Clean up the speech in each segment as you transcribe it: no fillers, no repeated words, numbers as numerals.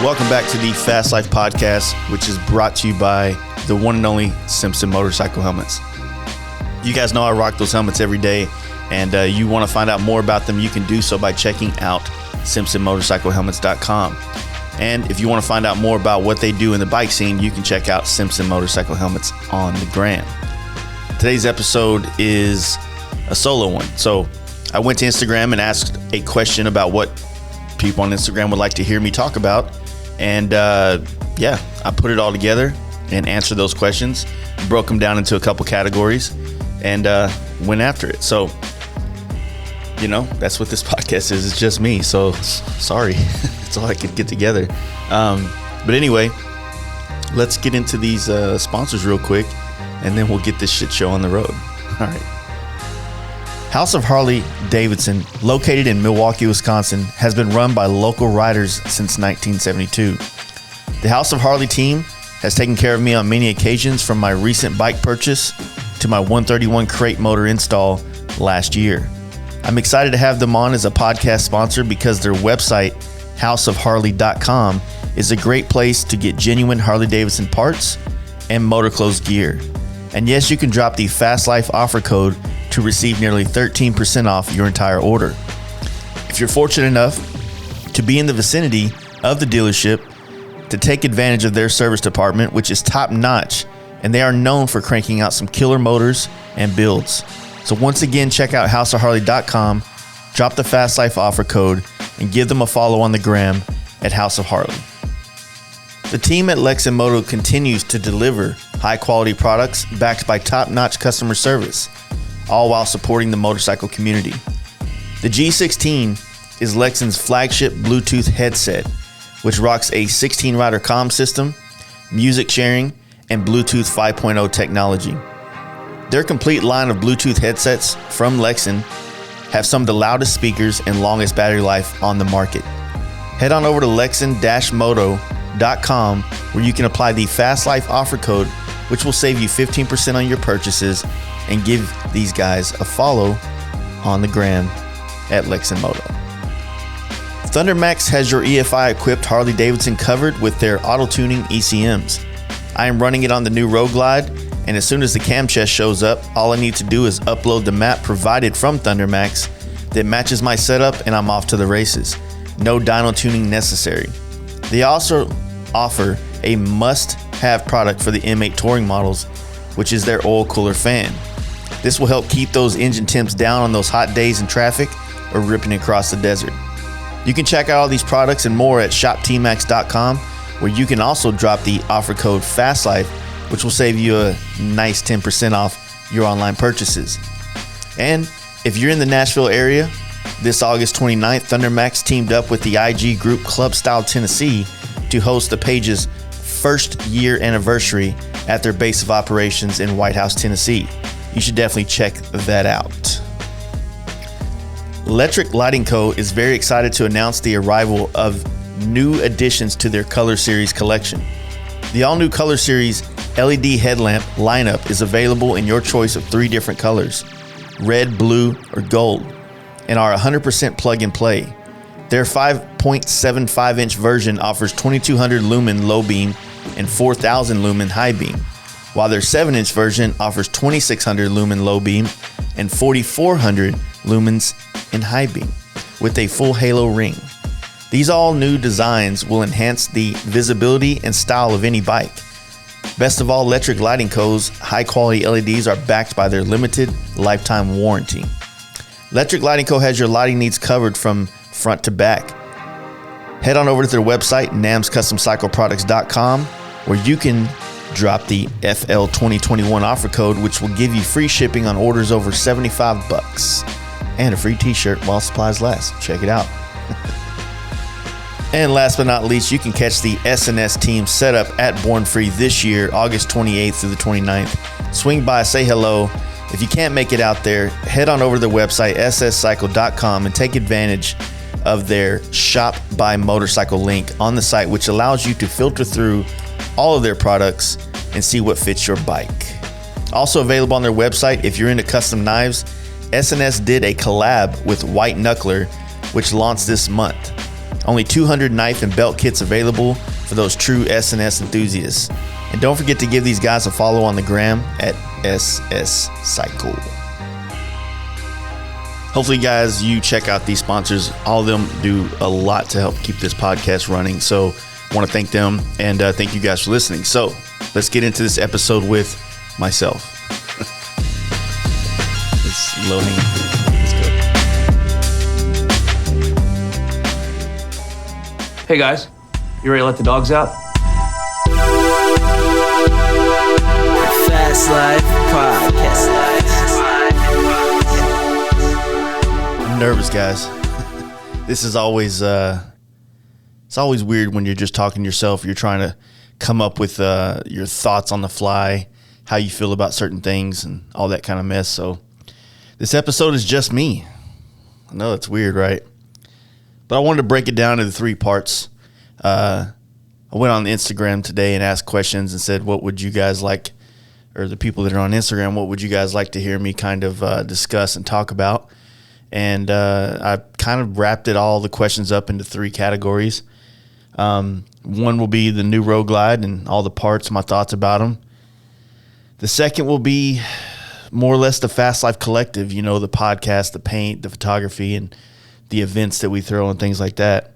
Welcome back to the Fast Life podcast, which is brought to you by the one and only Simpson motorcycle helmets. You guys know I rock those helmets every day, and you want to find out more about them, you can do so by checking out simpsonmotorcyclehelmets.com. And if you want to find out more about what they do in the bike scene, you can check out Simpson Motorcycle Helmets on the gram. Today's episode is a solo one. So I went to Instagram and asked a question about what people on Instagram would like to hear me talk about. And I put it all together and answered those questions, broke them down into a couple categories, and went after it. So, you know, that's what this podcast is. It's just me. So sorry. That's all I could get together. But anyway, let's get into these sponsors real quick, and then we'll get this shit show on the road. All right. House of Harley Davidson, located in Milwaukee, Wisconsin, has been run by local riders since 1972. The House of Harley team has taken care of me on many occasions, from my recent bike purchase to my 131 crate motor install last year. I'm excited to have them on as a podcast sponsor because their website, houseofharley.com, is a great place to get genuine Harley Davidson parts and motoclothes gear. And yes, you can drop the FASTLIFE offer code to receive nearly 13% off your entire order. If you're fortunate enough to be in the vicinity of the dealership, to take advantage of their service department, which is top notch, and they are known for cranking out some killer motors and builds. So once again, check out houseofharley.com, drop the FASTLIFE offer code, and give them a follow on the gram at House of Harley. The team at Lex & Moto continues to deliver high-quality products backed by top-notch customer service, all while supporting the motorcycle community. The G16 is Lexon's flagship Bluetooth headset, which rocks a 16-rider comm system, music sharing, and Bluetooth 5.0 technology. Their complete line of Bluetooth headsets from Lexon have some of the loudest speakers and longest battery life on the market. Head on over to lexon-moto.com, where you can apply the FASTLIFE offer code, which will save you 15% on your purchases, and give these guys a follow on the gram at Lex & Moto. ThunderMax has your EFI equipped Harley Davidson covered with their auto tuning ECMs. I am running it on the new Road Glide, and as soon as the cam chest shows up, all I need to do is upload the map provided from ThunderMax that matches my setup, and I'm off to the races. No dyno tuning necessary. They also offer a must-have product for the M8 touring models, which is their oil cooler fan. This will help keep those engine temps down on those hot days in traffic or ripping across the desert. You can check out all these products and more at shoptmax.com, where you can also drop the offer code FASTLIFE, which will save you a nice 10% off your online purchases. And if you're in the Nashville area, this August 29th, ThunderMax teamed up with the IG group Club Style Tennessee to host the page's first year anniversary at their base of operations in White House, Tennessee. You should definitely check that out. Electric Lighting Co. is very excited to announce the arrival of new additions to their Color Series collection. The all-new Color Series LED headlamp lineup is available in your choice of 3 different colors: red, blue, or gold, and are 100% plug-and-play. Their 5.75-inch version offers 2200 lumen low beam and 4000 lumen high beam, while their 7-inch version offers 2600 lumen low beam and 4400 lumens in high beam with a full halo ring. These all new designs will enhance the visibility and style of any bike. Best of all, Electric Lighting Co.'s high quality LEDs are backed by their limited lifetime warranty. Electric Lighting Co. has your lighting needs covered from front to back. Head on over to their website, namscustomcycleproducts.com, where you can drop the FL 2021 offer code, which will give you free shipping on orders over $75 and a free t-shirt while supplies last. Check it out. And last but not least, you can catch the S&S team setup at Born Free this year, August 28th through the 29th. Swing by, say hello. If you can't make it out there, head on over to their website, sscycle.com, and take advantage of their Shop by Motorcycle link on the site, which allows you to filter through all of their products and see what fits your bike. Also available on their website, if you're into custom knives, S&S did a collab with White Knuckler, which launched this month. Only 200 knife and belt kits available for those true S&S enthusiasts. And don't forget to give these guys a follow on the gram at SS Cycle. Hopefully, guys, you check out these sponsors. All of them do a lot to help keep this podcast running. So I want to thank them and thank you guys for listening. So let's get into this episode with myself. It's loading. Let's go. Hey guys, you ready to let the dogs out? FASTLIFE Podcast. I'm nervous, guys. This is always it's always weird when you're just talking to yourself. You're trying to come up with your thoughts on the fly, how you feel about certain things, and all that kind of mess. So this episode is just me. I know it's weird, right? But I wanted to break it down into 3 parts. I went on Instagram today and asked questions and said, what would you guys like, or the people that are on Instagram, what would you guys like to hear me kind of discuss and talk about? And I kind of wrapped all the questions up into 3 categories. One will be the new Road Glide and all the parts, my thoughts about them. The second will be more or less the FASTLIFE Collective, you know, the podcast, the paint, the photography, and the events that we throw and things like that.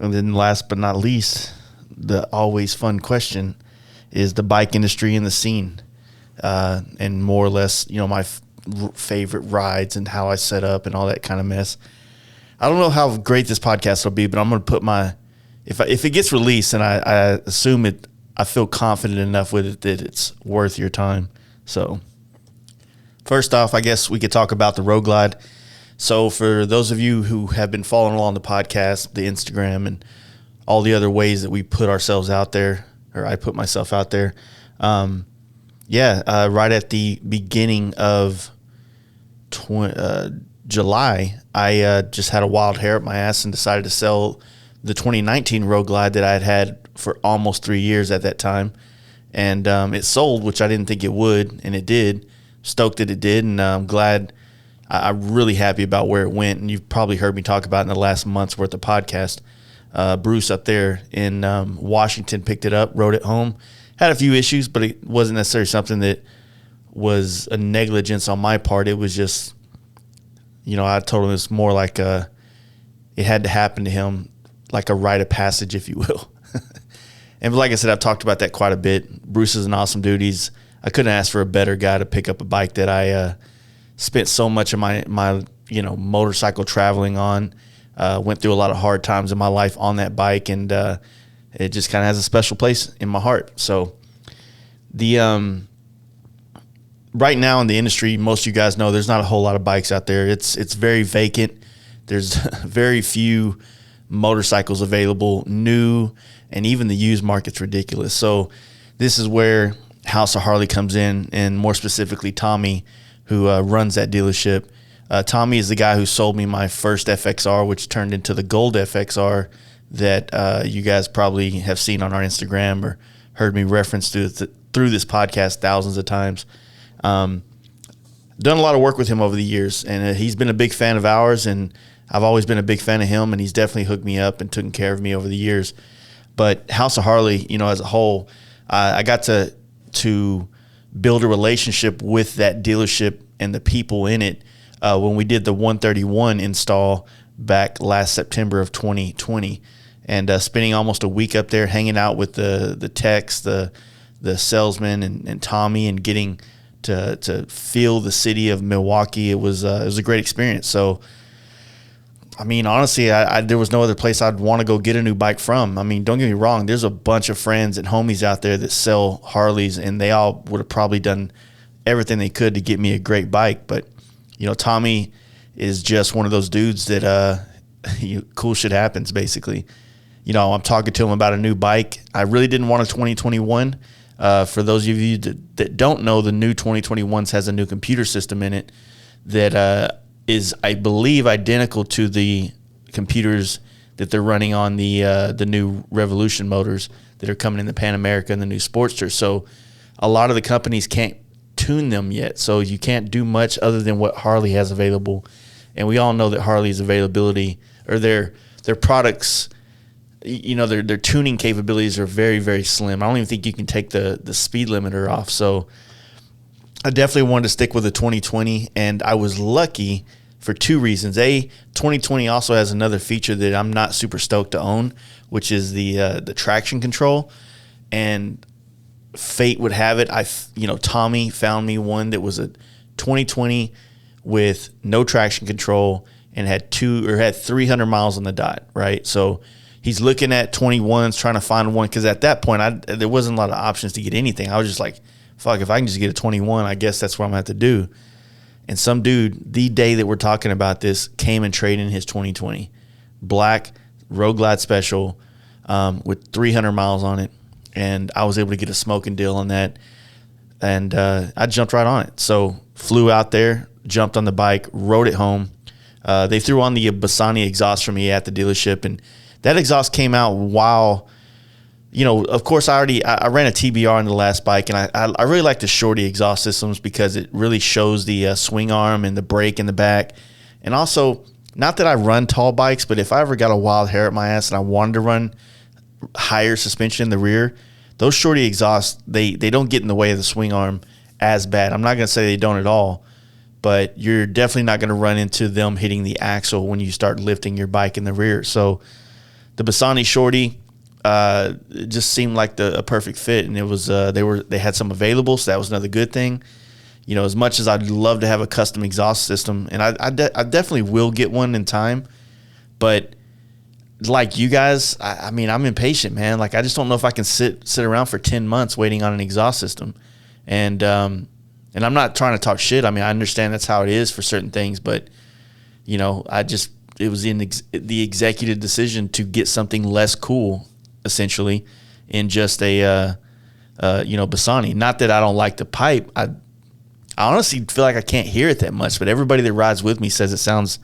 And then last but not least, the always fun question is the bike industry and the scene, and more or less, you know, my favorite rides and how I set up and all that kind of mess. I don't know how great this podcast will be, but I'm going to put if it gets released, and I assume it, I feel confident enough with it that it's worth your time. So first off, I guess we could talk about the Road Glide. So for those of you who have been following along the podcast, the Instagram, and all the other ways that we put ourselves out there, or I put myself out there, right at the beginning of July, I just had a wild hair up my ass and decided to sell the 2019 Road Glide that I had for almost 3 years at that time. And it sold, which I didn't think it would, and it did. Stoked that it did, and I'm glad. I'm really happy about where it went, and you've probably heard me talk about it in the last month's worth of podcast. Bruce up there in Washington picked it up, rode it home. Had a few issues, but it wasn't necessarily something that was a negligence on my part. It was just, you know, I told him it's more like it had to happen to him, like a rite of passage, if you will. And like I said, I've talked about that quite a bit. Bruce is an awesome dude. I couldn't ask for a better guy to pick up a bike that I spent so much of my motorcycle traveling on. Went through a lot of hard times in my life on that bike, and it just kind of has a special place in my heart. So the right now in the industry, most of you guys know there's not a whole lot of bikes out there. It's very vacant. There's very few motorcycles available, new, and even the used market's ridiculous. So this is where House of Harley comes in, and more specifically Tommy, who runs that dealership. Tommy is the guy who sold me my first FXR, which turned into the gold FXR that you guys probably have seen on our Instagram or heard me reference through this podcast thousands of times. Done a lot of work with him over the years, and he's been a big fan of ours, and I've always been a big fan of him, and he's definitely hooked me up and taken care of me over the years. But House of Harley, you know, as a whole, I got to build a relationship with that dealership and the people in it when we did the 131 install back last September of 2020, and spending almost a week up there hanging out with the techs, the salesman, and Tommy, and getting to feel the city of Milwaukee. It was a great experience. So, I mean, honestly, there was no other place I'd want to go get a new bike from. I mean, don't get me wrong. There's a bunch of friends and homies out there that sell Harleys, and they all would have probably done everything they could to get me a great bike. But, you know, Tommy is just one of those dudes that cool shit happens, basically. You know, I'm talking to him about a new bike. I really didn't want a 2021. For those of you that don't know, the new 2021s has a new computer system in it that is, I believe, identical to the computers that they're running on the new Revolution motors that are coming in the Pan America and the new Sportster. So a lot of the companies can't tune them yet, so you can't do much other than what Harley has available. And we all know that Harley's availability, or their products, their tuning capabilities are very, very slim. I don't even think you can take the speed limiter off. So I definitely wanted to stick with a 2020, and I was lucky for two reasons. 2020 also has another feature that I'm not super stoked to own, which is the traction control. And fate would have it, Tommy found me one that was a 2020 with no traction control and had 300 miles on the dot, right? So he's looking at 21s, trying to find one, because at that point, there wasn't a lot of options to get anything. I was just like, fuck, if I can just get a 21, I guess that's what I'm going to have to do. And some dude, the day that we're talking about this, came and traded in his 2020. Black, Road Glide Special, with 300 miles on it. And I was able to get a smoking deal on that. And I jumped right on it. So flew out there, jumped on the bike, rode it home. They threw on the Bassani exhaust for me at the dealership, and that exhaust came out while, of course, I ran a TBR on the last bike, and I really like the Shorty exhaust systems because it really shows the swing arm and the brake in the back. And also, not that I run tall bikes, but if I ever got a wild hair at my ass and I wanted to run higher suspension in the rear, those Shorty exhausts, they don't get in the way of the swing arm as bad. I'm not going to say they don't at all, but you're definitely not going to run into them hitting the axle when you start lifting your bike in the rear. So the Bassani Shorty it just seemed like a perfect fit, and it was they had some available, so that was another good thing. As much as I'd love to have a custom exhaust system, and I definitely will get one in time, but like you guys, I'm impatient, man. Like, I just don't know if I can sit around for 10 months waiting on an exhaust system, and I'm not trying to talk shit. I understand that's how it is for certain things, but it was in the executive decision to get something less cool, essentially, in just a Bassani. Not that I don't like the pipe. I honestly feel like I can't hear it that much, but everybody that rides with me says it sounds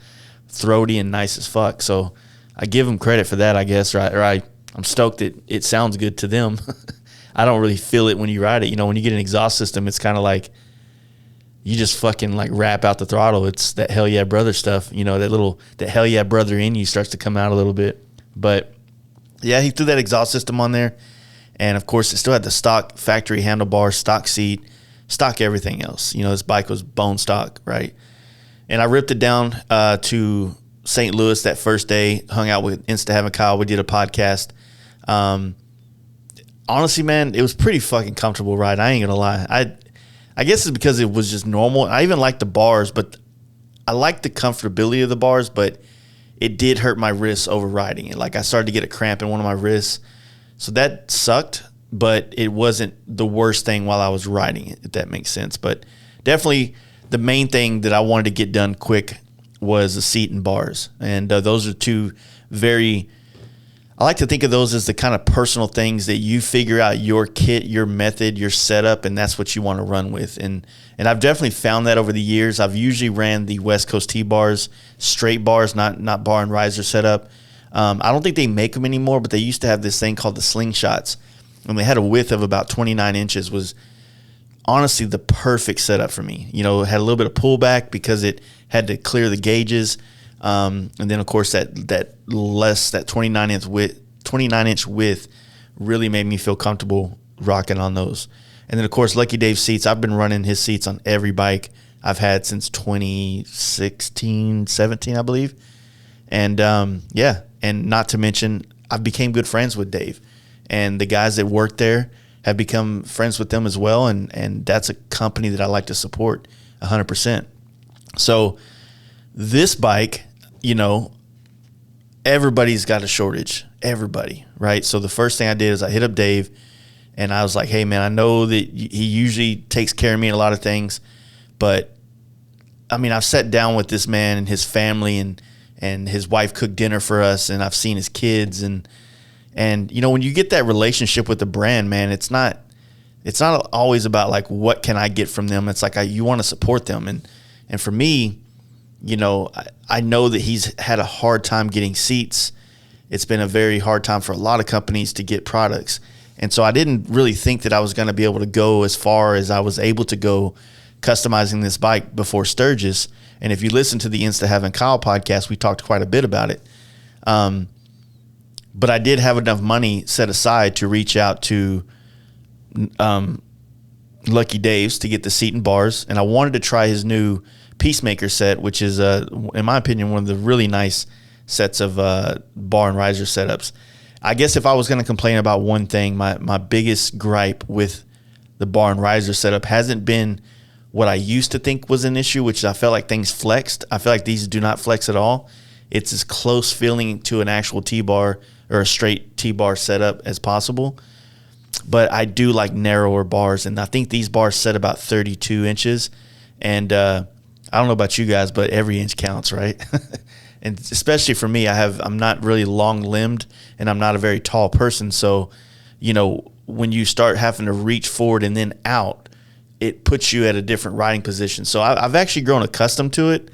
throaty and nice as fuck. So I give them credit for that, I guess. I'm stoked that it sounds good to them. I don't really feel it when you ride it. When you get an exhaust system, it's kind of like you just fucking like rap out the throttle. It's that hell yeah brother stuff. That hell yeah brother in you starts to come out a little bit. But yeah, he threw that exhaust system on there, and of course it still had the stock factory handlebars, stock seat, stock everything else. This bike was bone stock, right? And I ripped it down to St. Louis that first day, hung out with Insta Having Kyle. We did a podcast. Honestly, man, it was pretty fucking comfortable ride. I ain't gonna lie. I guess it's because it was just normal. I even liked the bars, but I liked the comfortability of the bars, but it did hurt my wrists over riding it. Like, I started to get a cramp in one of my wrists. So that sucked, but it wasn't the worst thing while I was riding it, if that makes sense. But definitely the main thing that I wanted to get done quick was the seat and bars. And those are two I like to think of those as the kind of personal things that you figure out your kit, your method, your setup, and that's what you want to run with. And I've definitely found that over the years. I've usually ran the West Coast T-bars, straight bars, not bar and riser setup. I don't think they make them anymore, but they used to have this thing called the slingshots, and they had a width of about 29 inches. Was honestly the perfect setup for me. It had a little bit of pullback because it had to clear the gauges. And then of course that 29 inch width really made me feel comfortable rocking on those. And then of course Lucky Dave's seats. I've been running his seats on every bike I've had since 2016, 17, I believe. And and not to mention I've became good friends with Dave, and the guys that work there have become friends with them as well. And that's a company that I like to support 100%. So this bike, everybody's got a shortage. Everybody, right? So the first thing I did is I hit up Dave, and I was like, hey, man, I know that he usually takes care of me in a lot of things, but, I've sat down with this man and his family, and his wife cooked dinner for us, and I've seen his kids, and when you get that relationship with the brand, man, it's not always about, like, what can I get from them? It's like you want to support them, and for me, I know that he's had a hard time getting seats. It's been a very hard time for a lot of companies to get products. And so I didn't really think that I was going to be able to go as far as I was able to go customizing this bike before Sturgis. And if you listen to the Insta Having Kyle podcast, we talked quite a bit about it. But I did have enough money set aside to reach out to Lucky Dave's to get the seat and bars, and I wanted to try his new Peacemaker set, which is, in my opinion, one of the really nice sets of bar and riser setups. I guess if I was going to complain about one thing, my biggest gripe with the bar and riser setup hasn't been what I used to think was an issue, which I felt like things flexed. I feel like these do not flex at all. It's as close feeling to an actual T-bar or a straight T-bar setup as possible. But I do like narrower bars, and I think these bars set about 32 inches. And I don't know about you guys, but every inch counts, right? And especially for me, I'm not really long-limbed, and I'm not a very tall person. So, when you start having to reach forward and then out, it puts you at a different riding position. So I've actually grown accustomed to it.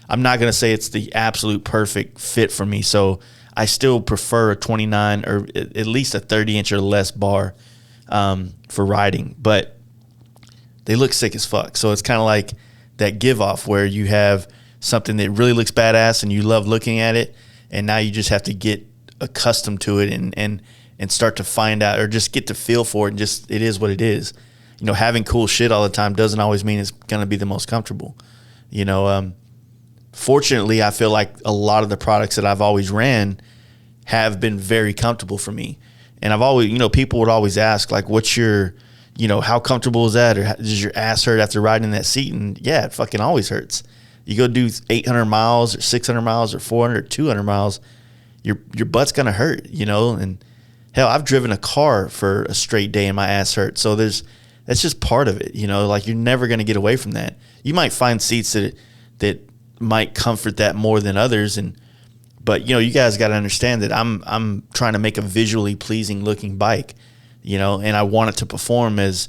I'm not going to say it's the absolute perfect fit for me. So I still prefer a 29 or at least a 30-inch or less bar for riding. But they look sick as fuck. So it's kind of like that give-off where you have something that really looks badass and you love looking at it, and now you just have to get accustomed to it and start to find out, or just get to feel for it, and just it is what it is. Having cool shit all the time doesn't always mean it's going to be the most comfortable. Fortunately, I feel like a lot of the products that I've always ran have been very comfortable for me. And I've always, people would always ask, like, what's your, how comfortable is that? Or does your ass hurt after riding in that seat? And yeah, it fucking always hurts. You go do 800 miles or 600 miles or 400 or 200 miles, your butt's going to hurt, and hell, I've driven a car for a straight day and my ass hurt. So that's just part of it, like you're never going to get away from that. You might find seats that might comfort that more than others. But you guys got to understand that I'm trying to make a visually pleasing looking bike, and I want it to perform as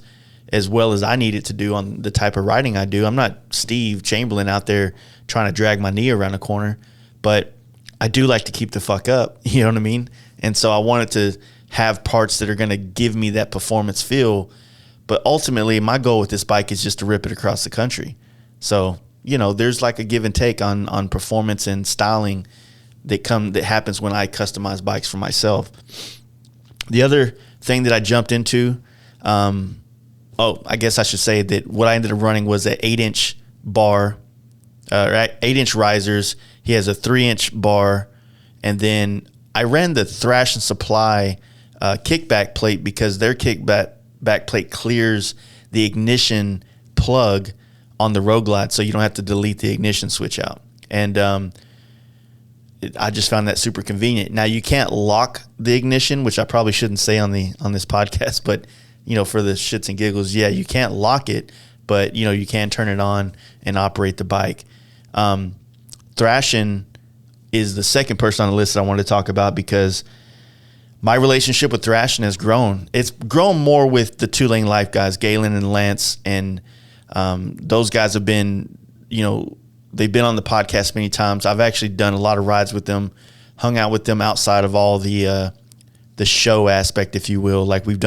well as I need it to do on the type of riding I do. I'm not Steve Chamberlain out there trying to drag my knee around a corner, but I do like to keep the fuck up. You know what I mean? And so I wanted to have parts that are going to give me that performance feel. But ultimately, my goal with this bike is just to rip it across the country. So, there's like a give and take on performance and styling that happens when I customize bikes for myself. The other thing that I jumped into, I guess I should say that what I ended up running was an 8-inch bar, 8-inch risers. He has a 3-inch bar, and then I ran the Thrash and Supply kickback plate because their kickback plate clears the ignition plug on the Road Glide, so you don't have to delete the ignition switch out. And I just found that super convenient. Now, you can't lock the ignition, which I probably shouldn't say on this podcast, but for the shits and giggles, yeah, you can't lock it, but you can turn it on and operate the bike. Thrashin is the second person on the list that I wanted to talk about because my relationship with Thrashin has grown. It's grown more with the Two Lane Life guys, Galen and Lance, and those guys have been, they've been on the podcast many times. I've actually done a lot of rides with them, hung out with them outside of all the show aspect, if you will. Like we've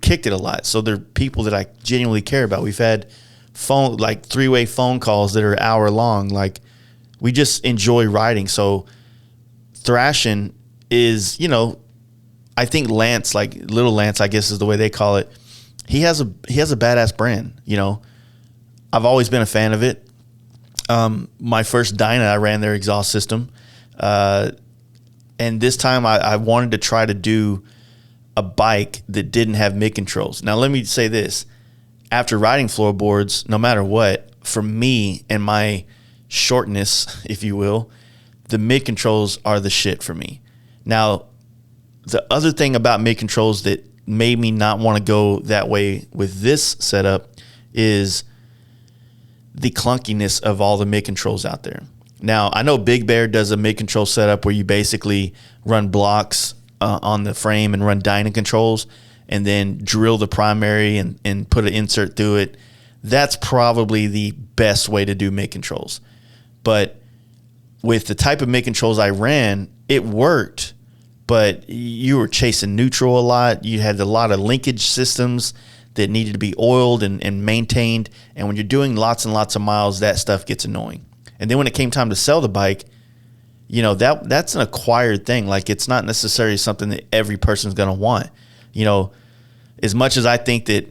kicked it a lot. So they're people that I genuinely care about. We've had three-way phone calls that are an hour long. Like we just enjoy riding. So Thrashin is, I think Lance, like Little Lance, I guess is the way they call it. He has a badass brand. I've always been a fan of it. My first Dyna, I ran their exhaust system. And this time I wanted to try to do a bike that didn't have mid controls. Now, let me say this. After riding floorboards, no matter what, for me and my shortness, if you will, the mid controls are the shit for me. Now, the other thing about mid controls that made me not want to go that way with this setup is the clunkiness of all the mid controls out there. Now, I know Big Bear does a mid control setup where you basically run blocks on the frame and run Dyna controls and then drill the primary and put an insert through it. That's probably the best way to do mid controls. But with the type of mid controls I ran, it worked, but you were chasing neutral a lot. You had a lot of linkage systems that needed to be oiled and maintained. And when you're doing lots and lots of miles, that stuff gets annoying. And then when it came time to sell the bike, that's an acquired thing. Like, it's not necessarily something that every person's going to want. As much as I think that,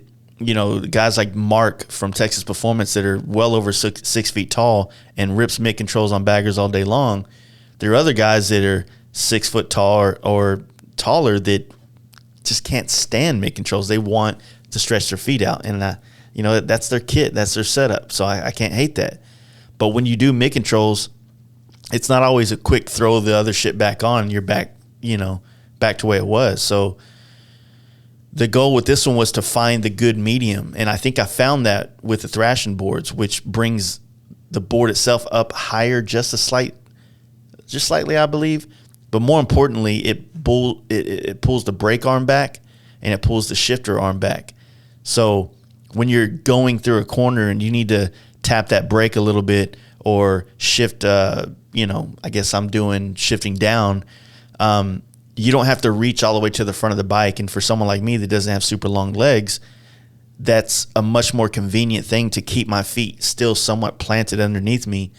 guys like Mark from Texas Performance that are well over 6 feet tall and rips mid controls on baggers all day long, there are other guys that are 6 foot tall or taller that just can't stand mid controls. They want to stretch their feet out, and that's their kit, that's their setup. So I can't hate that. But when you do mid controls, it's not always a quick throw the other shit back on and you're back, back to where it was. So the goal with this one was to find the good medium. And I think I found that with the thrashing boards, which brings the board itself up higher just slightly, I believe. But more importantly, it pulls the brake arm back and it pulls the shifter arm back. So when you're going through a corner and you need to tap that brake a little bit or shift, I guess I'm doing shifting down, you don't have to reach all the way to the front of the bike. And for someone like me that doesn't have super long legs, that's a much more convenient thing to keep my feet still somewhat planted underneath me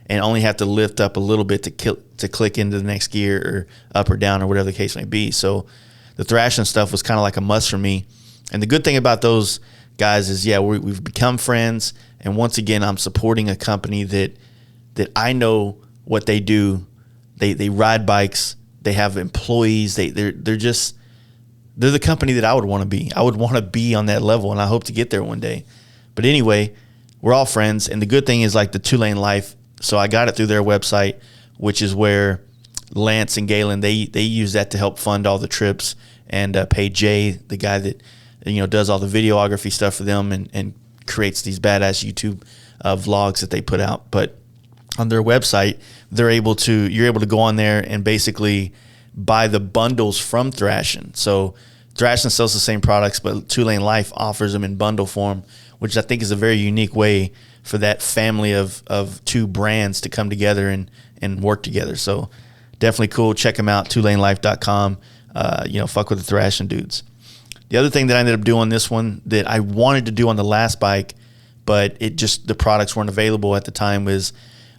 and only have to lift up a little bit to click into the next gear or up or down or whatever the case may be. So the thrashing stuff was kind of like a must for me. And the good thing about those guys is, we've become friends. And once again, I'm supporting a company that I know what they do. They ride bikes. They have employees. They're the company that I would want to be. I would want to be on that level, and I hope to get there one day. But anyway, we're all friends, and the good thing is like the 2-Lane Life. So I got it through their website, which is where Lance and Galen they use that to help fund all the trips and pay Jay, the guy that does all the videography stuff for them and creates these badass YouTube vlogs that they put out. But on their website, you're able to go on there and basically buy the bundles from Thrashing. So Thrashing sells the same products, but 2-Lane Life offers them in bundle form, which I think is a very unique way for that family of two brands to come together and work together. So definitely cool. Check them out, 2lanelife.com. Fuck with the Thrashing dudes. The other thing that I ended up doing this one that I wanted to do on the last bike, but the products weren't available at the time, was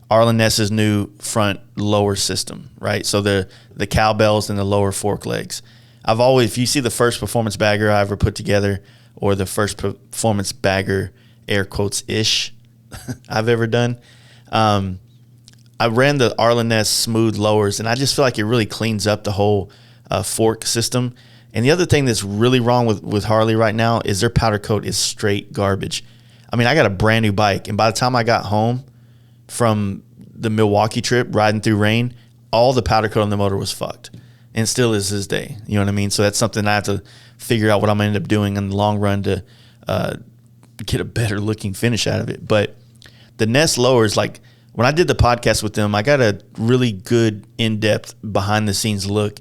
Arlen Ness's new front lower system, right? So the cowbells and the lower fork legs. If you see the first performance bagger I ever put together, or the first performance bagger, air quotes, ish, I've ever done, I ran the Arlen Ness smooth lowers, and I just feel like it really cleans up the whole fork system. And the other thing that's really wrong with Harley right now is their powder coat is straight garbage. I mean, I got a brand new bike, and by the time I got home from the Milwaukee trip, riding through rain, all the powder coat on the motor was fucked, and still is this day. You know what I mean? So that's something I have to figure out what I'm going to end up doing in the long run to get a better looking finish out of it. But the Ness lowers, like when I did the podcast with them, I got a really good in-depth behind the scenes look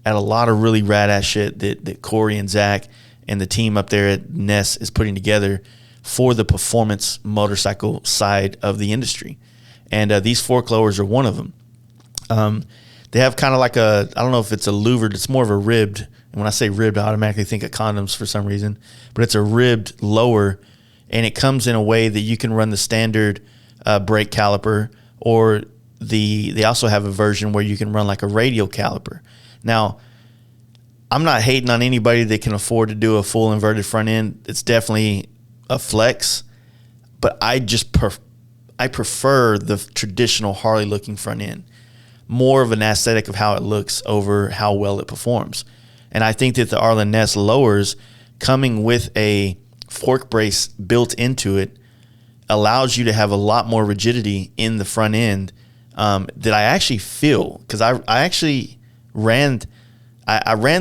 at a lot of really rad ass shit that Corey and Zach and the team up there at Ness is putting together for the performance motorcycle side of the industry. And these fork lowers are one of them. They have kind of like I don't know if it's a louvered, it's more of a ribbed. And when I say ribbed, I automatically think of condoms for some reason. But it's a ribbed lower, and it comes in a way that you can run the standard brake caliper, or they also have a version where you can run like a radial caliper. Now, I'm not hating on anybody that can afford to do a full inverted front end. It's definitely a flex, but I prefer the traditional Harley looking front end, more of an aesthetic of how it looks over how well it performs. And I think that the Arlen Ness lowers coming with a fork brace built into it allows you to have a lot more rigidity in the front end that I actually feel, because I actually ran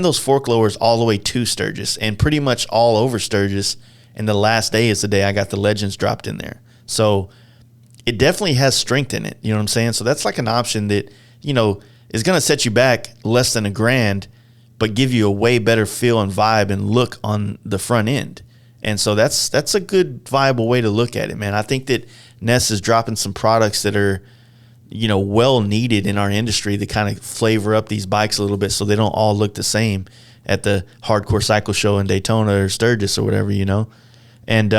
those fork lowers all the way to Sturgis and pretty much all over Sturgis. And the last day is the day I got the Legends dropped in there. So it definitely has strength in it. You know what I'm saying? So that's like an option that, is going to set you back less than $1,000, but give you a way better feel and vibe and look on the front end. And so that's a good viable way to look at it, man. I think that Ness is dropping some products that are, well needed in our industry to kind of flavor up these bikes a little bit so they don't all look the same at the hardcore cycle show in Daytona or Sturgis or whatever, And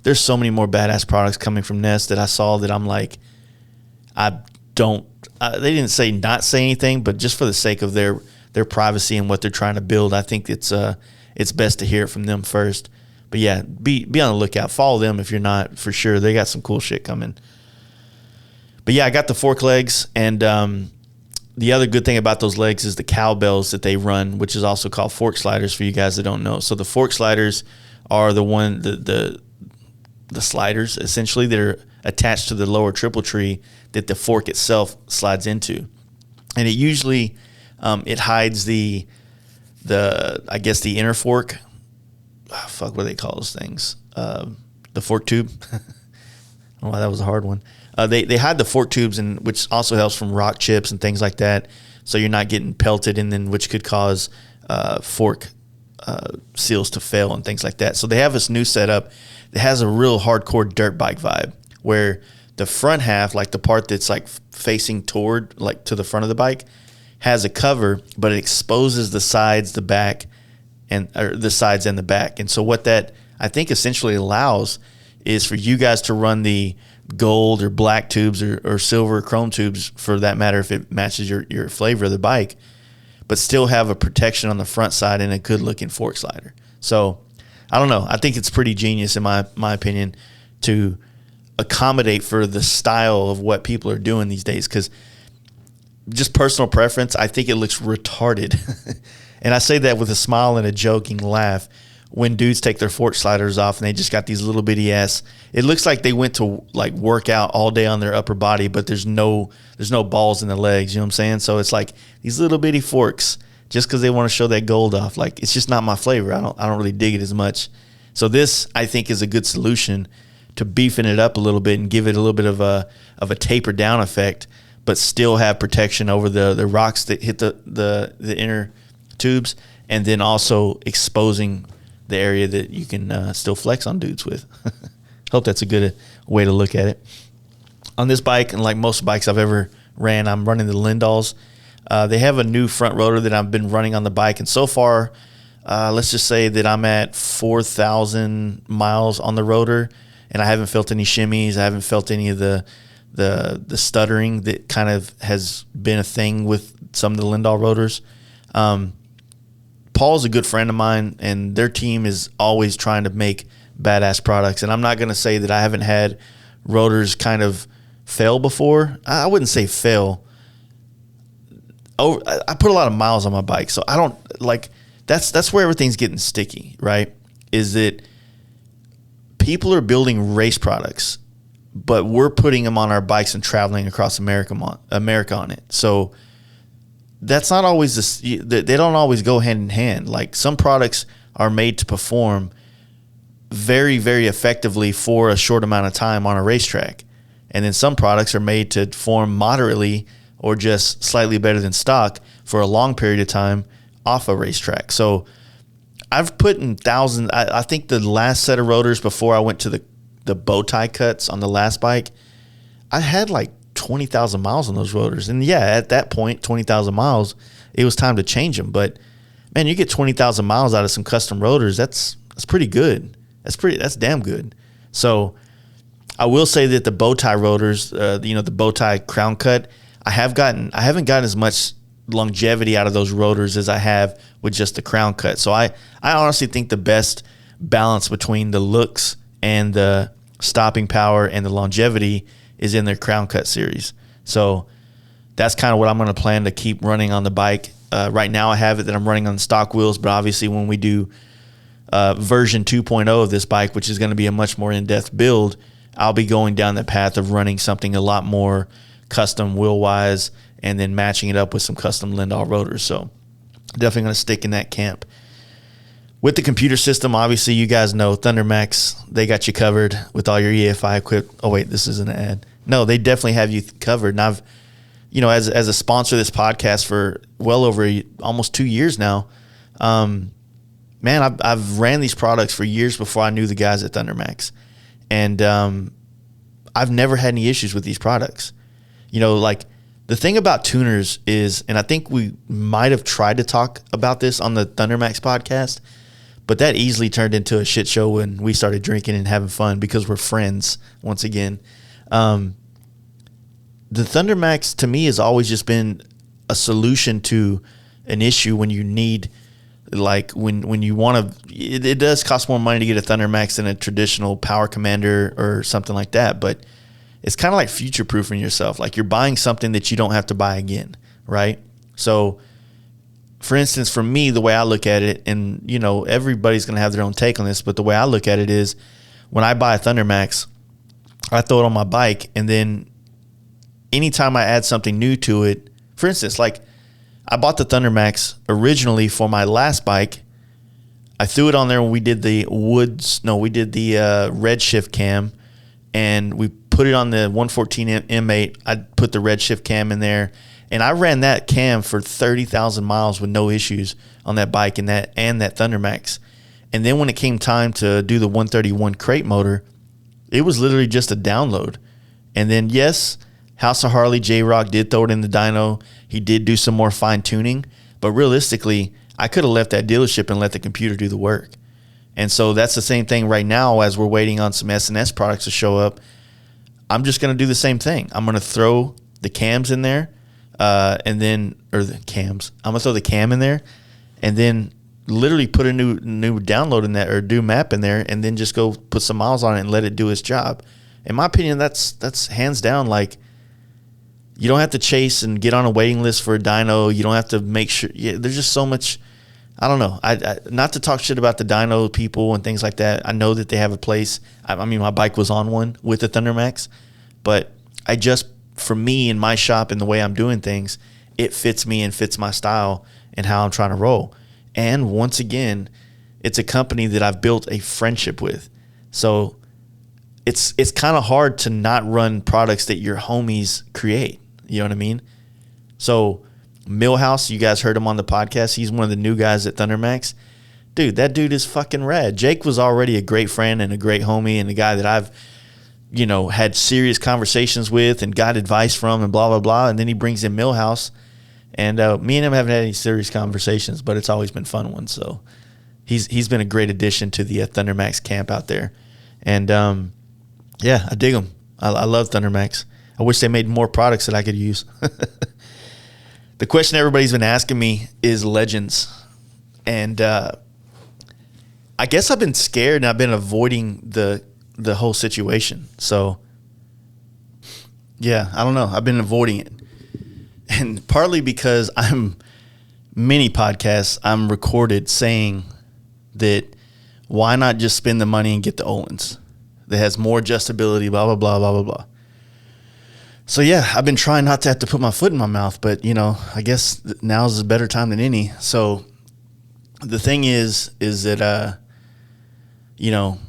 there's so many more badass products coming from Ness that I saw that I'm like, I don't they didn't say not say anything, but just for the sake of their privacy and what they're trying to build, I think it's best to hear it from them first. But yeah, be on the lookout. Follow them if you're not, for sure. They got some cool shit coming. But yeah, I got the fork legs, and the other good thing about those legs is the cowbells that they run, which is also called fork sliders for you guys that don't know. So the fork sliders are the sliders essentially that are attached to the lower triple tree that the fork itself slides into, and it usually it hides the I guess the inner fork. Oh, fuck, what do they call those things? The fork tube. I don't know why that was a hard one. They hide the fork tubes, and which also helps from rock chips and things like that, so you're not getting pelted, and then which could cause fork seals to fail and things like that. So they have this new setup that has a real hardcore dirt bike vibe, where the front half, like the part that's like facing toward, like to the front of the bike, has a cover, but it exposes the sides, the back, or the sides and the back. And so what that I think essentially allows is for you guys to run the gold or black tubes or silver or chrome tubes, for that matter, if it matches your flavor of the bike, but still have a protection on the front side and a good looking fork slider. So I don't know. I think it's pretty genius in my opinion to accommodate for the style of what people are doing these days, because just personal preference, I think it looks retarded. And I say that with a smile and a joking laugh when dudes take their fork sliders off and they just got these little bitty ass. It looks like they went to like work out all day on their upper body, but there's no balls in the legs. You know what I'm saying? So it's like these little bitty forks just because they want to show that gold off. Like, it's just not my flavor. I don't really dig it as much. So this, I think, is a good solution to beefing it up a little bit and give it a little bit of a taper down effect, but still have protection over the rocks that hit the inner tubes, and then also exposing the area that you can still flex on dudes with. Hope that's a good way to look at it. On this bike, and like most bikes I've ever ran, I'm running the Lindals. They have a new front rotor that I've been running on the bike, and so far, let's just say that I'm at 4,000 miles on the rotor, and I haven't felt any shimmies. I haven't felt any of the stuttering that kind of has been a thing with some of the Lindal rotors. Paul's a good friend of mine, and their team is always trying to make badass products. And I'm not going to say that I haven't had rotors kind of fail before. I wouldn't say fail. I put a lot of miles on my bike, so I don't like. That's where everything's getting sticky, right? Is that people are building race products, but we're putting them on our bikes and traveling across America on it. So that's not always they don't always go hand in hand. Like, some products are made to perform very, very effectively for a short amount of time on a racetrack. And then some products are made to perform moderately or just slightly better than stock for a long period of time off a racetrack. So I've put in thousands. I think the last set of rotors before I went to the bow tie cuts on the last bike, I had like 20,000 miles on those rotors. And yeah, at that point, 20,000 miles, it was time to change them. But man, you get 20,000 miles out of some custom rotors. That's pretty good. That's damn good. So I will say that the bow tie rotors, the bow tie crown cut, I haven't gotten as much longevity out of those rotors as I have with just the crown cut. So I honestly think the best balance between the looks and the stopping power and the longevity is in their crown cut series. So that's kind of what I'm going to plan to keep running on the bike. Right now I have it that I'm running on stock wheels, but obviously when we do version 2.0 of this bike, which is going to be a much more in-depth build, I'll be going down the path of running something a lot more custom wheel-wise and then matching it up with some custom Lindal rotors. So definitely going to stick in that camp. With the computer system, obviously, you guys know ThunderMax, they got you covered with all your EFI equipped. Oh, wait, this is an ad. No, they definitely have you covered. And I've, as a sponsor of this podcast for well over almost 2 years now, man, I've ran these products for years before I knew the guys at ThunderMax. And I've never had any issues with these products. Like, the thing about tuners is, and I think we might have tried to talk about this on the ThunderMax podcast, but that easily turned into a shit show when we started drinking and having fun because we're friends once again. the Thunder Max to me has always just been a solution to an issue when you need, like when you want to, it does cost more money to get a Thunder Max than a traditional Power Commander or something like that, but it's kind of like future-proofing yourself. Like you're buying something that you don't have to buy again, right? So, for instance, for me, the way I look at it, and, you know, everybody's going to have their own take on this, but the way I look at it is when I buy a Thunder Max, I throw it on my bike, and then anytime I add something new to it, for instance, like I bought the Thunder Max originally for my last bike. I threw it on there when we did the Redshift cam, and we put it on the 114 M8. I put the Redshift cam in there, and I ran that cam for 30,000 miles with no issues on that bike and that Thunder Max. And then when it came time to do the 131 crate motor, it was literally just a download. And then, yes, House of Harley, J-Rock did throw it in the dyno. He did do some more fine tuning, but realistically, I could have left that dealership and let the computer do the work. And so that's the same thing right now as we're waiting on some S&S products to show up. I'm just going to do the same thing. I'm going to throw the cams in there, I'm going to throw the cam in there, and then literally put a new download in that or do map in there, and then just go put some miles on it and let it do its job. In my opinion, that's hands down, like, you don't have to chase and get on a waiting list for a dyno. You don't have to make sure. Yeah, there's just so much. I don't know. I not to talk shit about the dyno people and things like that. I know that they have a place. I mean, my bike was on one with the Thunder Max, but for me in my shop and the way I'm doing things, it fits me and fits my style and how I'm trying to roll. And once again, it's a company that I've built a friendship with. So it's kind of hard to not run products that your homies create. You know what I mean? So Millhouse, you guys heard him on the podcast. He's one of the new guys at Thunder Max. Dude, that dude is fucking rad. Jake was already a great friend and a great homie and a guy that I've, you know, had serious conversations with and got advice from and blah, blah, blah. And then he brings in Millhouse. And me and him haven't had any serious conversations, but it's always been fun ones. So he's been a great addition to the Thunder Max camp out there. And, yeah, I dig him. I love Thunder Max. I wish they made more products that I could use. The question everybody's been asking me is Legends. And I guess I've been scared and I've been avoiding the whole situation. So, yeah, I don't know. I've been avoiding it. And partly because many podcasts I'm recorded saying that why not just spend the money and get the Öhlins that has more adjustability, blah, blah, blah, blah, blah, blah. So, yeah, I've been trying not to have to put my foot in my mouth, but, you know, I guess now's a better time than any. So the thing is that, you know,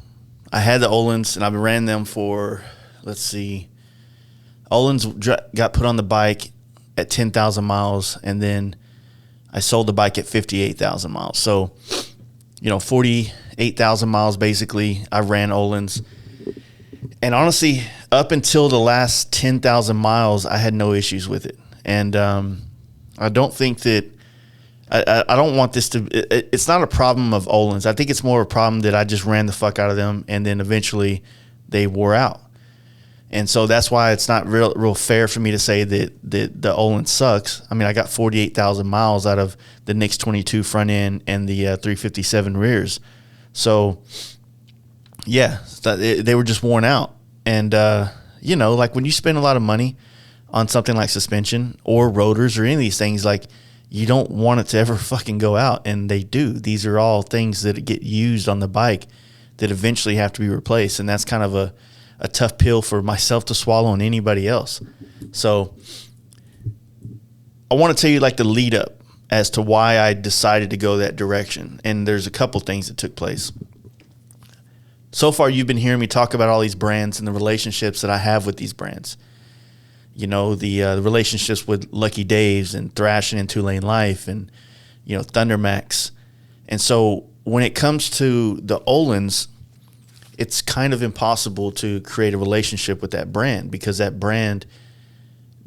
I had the Öhlins and I've ran them for, let's see, Öhlins got put on the bike at 10,000 miles, and then I sold the bike at 58,000 miles. So, you know, 48,000 miles basically I ran Öhlins. And honestly, up until the last 10,000 miles, I had no issues with it. And I don't think that I don't want this to. It's not a problem of Öhlins. I think it's more a problem that I just ran the fuck out of them, and then eventually they wore out. And so that's why it's not real fair for me to say that the Öhlins sucks. I mean, I got 48,000 miles out of the Nix 22 front end and the 357 rears. So, yeah, they were just worn out. And, you know, like when you spend a lot of money on something like suspension or rotors or any of these things, like you don't want it to ever fucking go out. And they do. These are all things that get used on the bike that eventually have to be replaced. And that's kind of a tough pill for myself to swallow and anybody else. So I want to tell you like the lead up as to why I decided to go that direction. And there's a couple things that took place. So far, you've been hearing me talk about all these brands and the relationships that I have with these brands. You know, the relationships with Lucky Dave's and Thrashing and Two Lane Life and, you know, Thunder Max. And so when it comes to the Öhlins, it's kind of impossible to create a relationship with that brand because that brand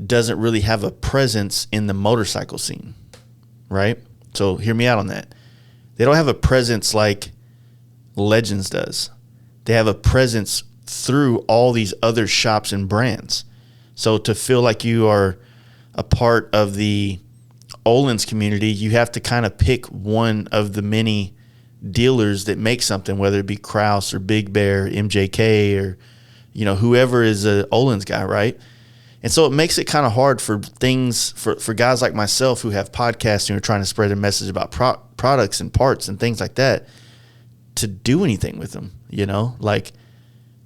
doesn't really have a presence in the motorcycle scene, right? So hear me out on that. They don't have a presence like Legends does. They have a presence through all these other shops and brands. So to feel like you are a part of the Öhlins community, you have to kind of pick one of the many dealers that make something, whether it be Kraus or Big Bear, MJK, or, whoever is a Öhlins guy, right? And so it makes it kind of hard for things, for guys like myself who have podcasts and are trying to spread a message about products and parts and things like that, to do anything with them, like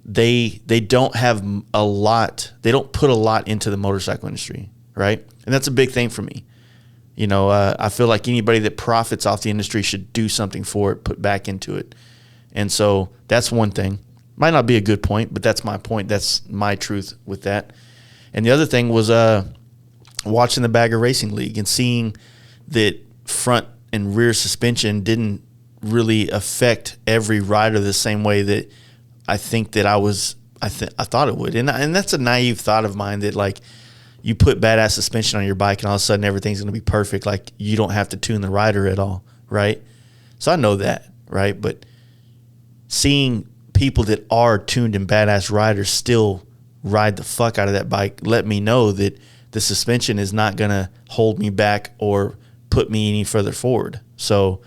they don't have a lot, they don't put a lot into the motorcycle industry, right? And that's a big thing for me. I feel like anybody that profits off the industry should do something for it, put back into it. And so that's one thing. Might not be a good point, but that's my point. That's my truth with that. And the other thing was watching the Bagger Racing League and seeing that front and rear suspension didn't really affect every rider the same way that I think that I thought it would. And that's a naive thought of mine, that like you put badass suspension on your bike and all of a sudden everything's going to be perfect. Like you don't have to tune the rider at all, right? So I know that, right? But seeing people that are tuned and badass riders still ride the fuck out of that bike let me know that the suspension is not going to hold me back or put me any further forward. So,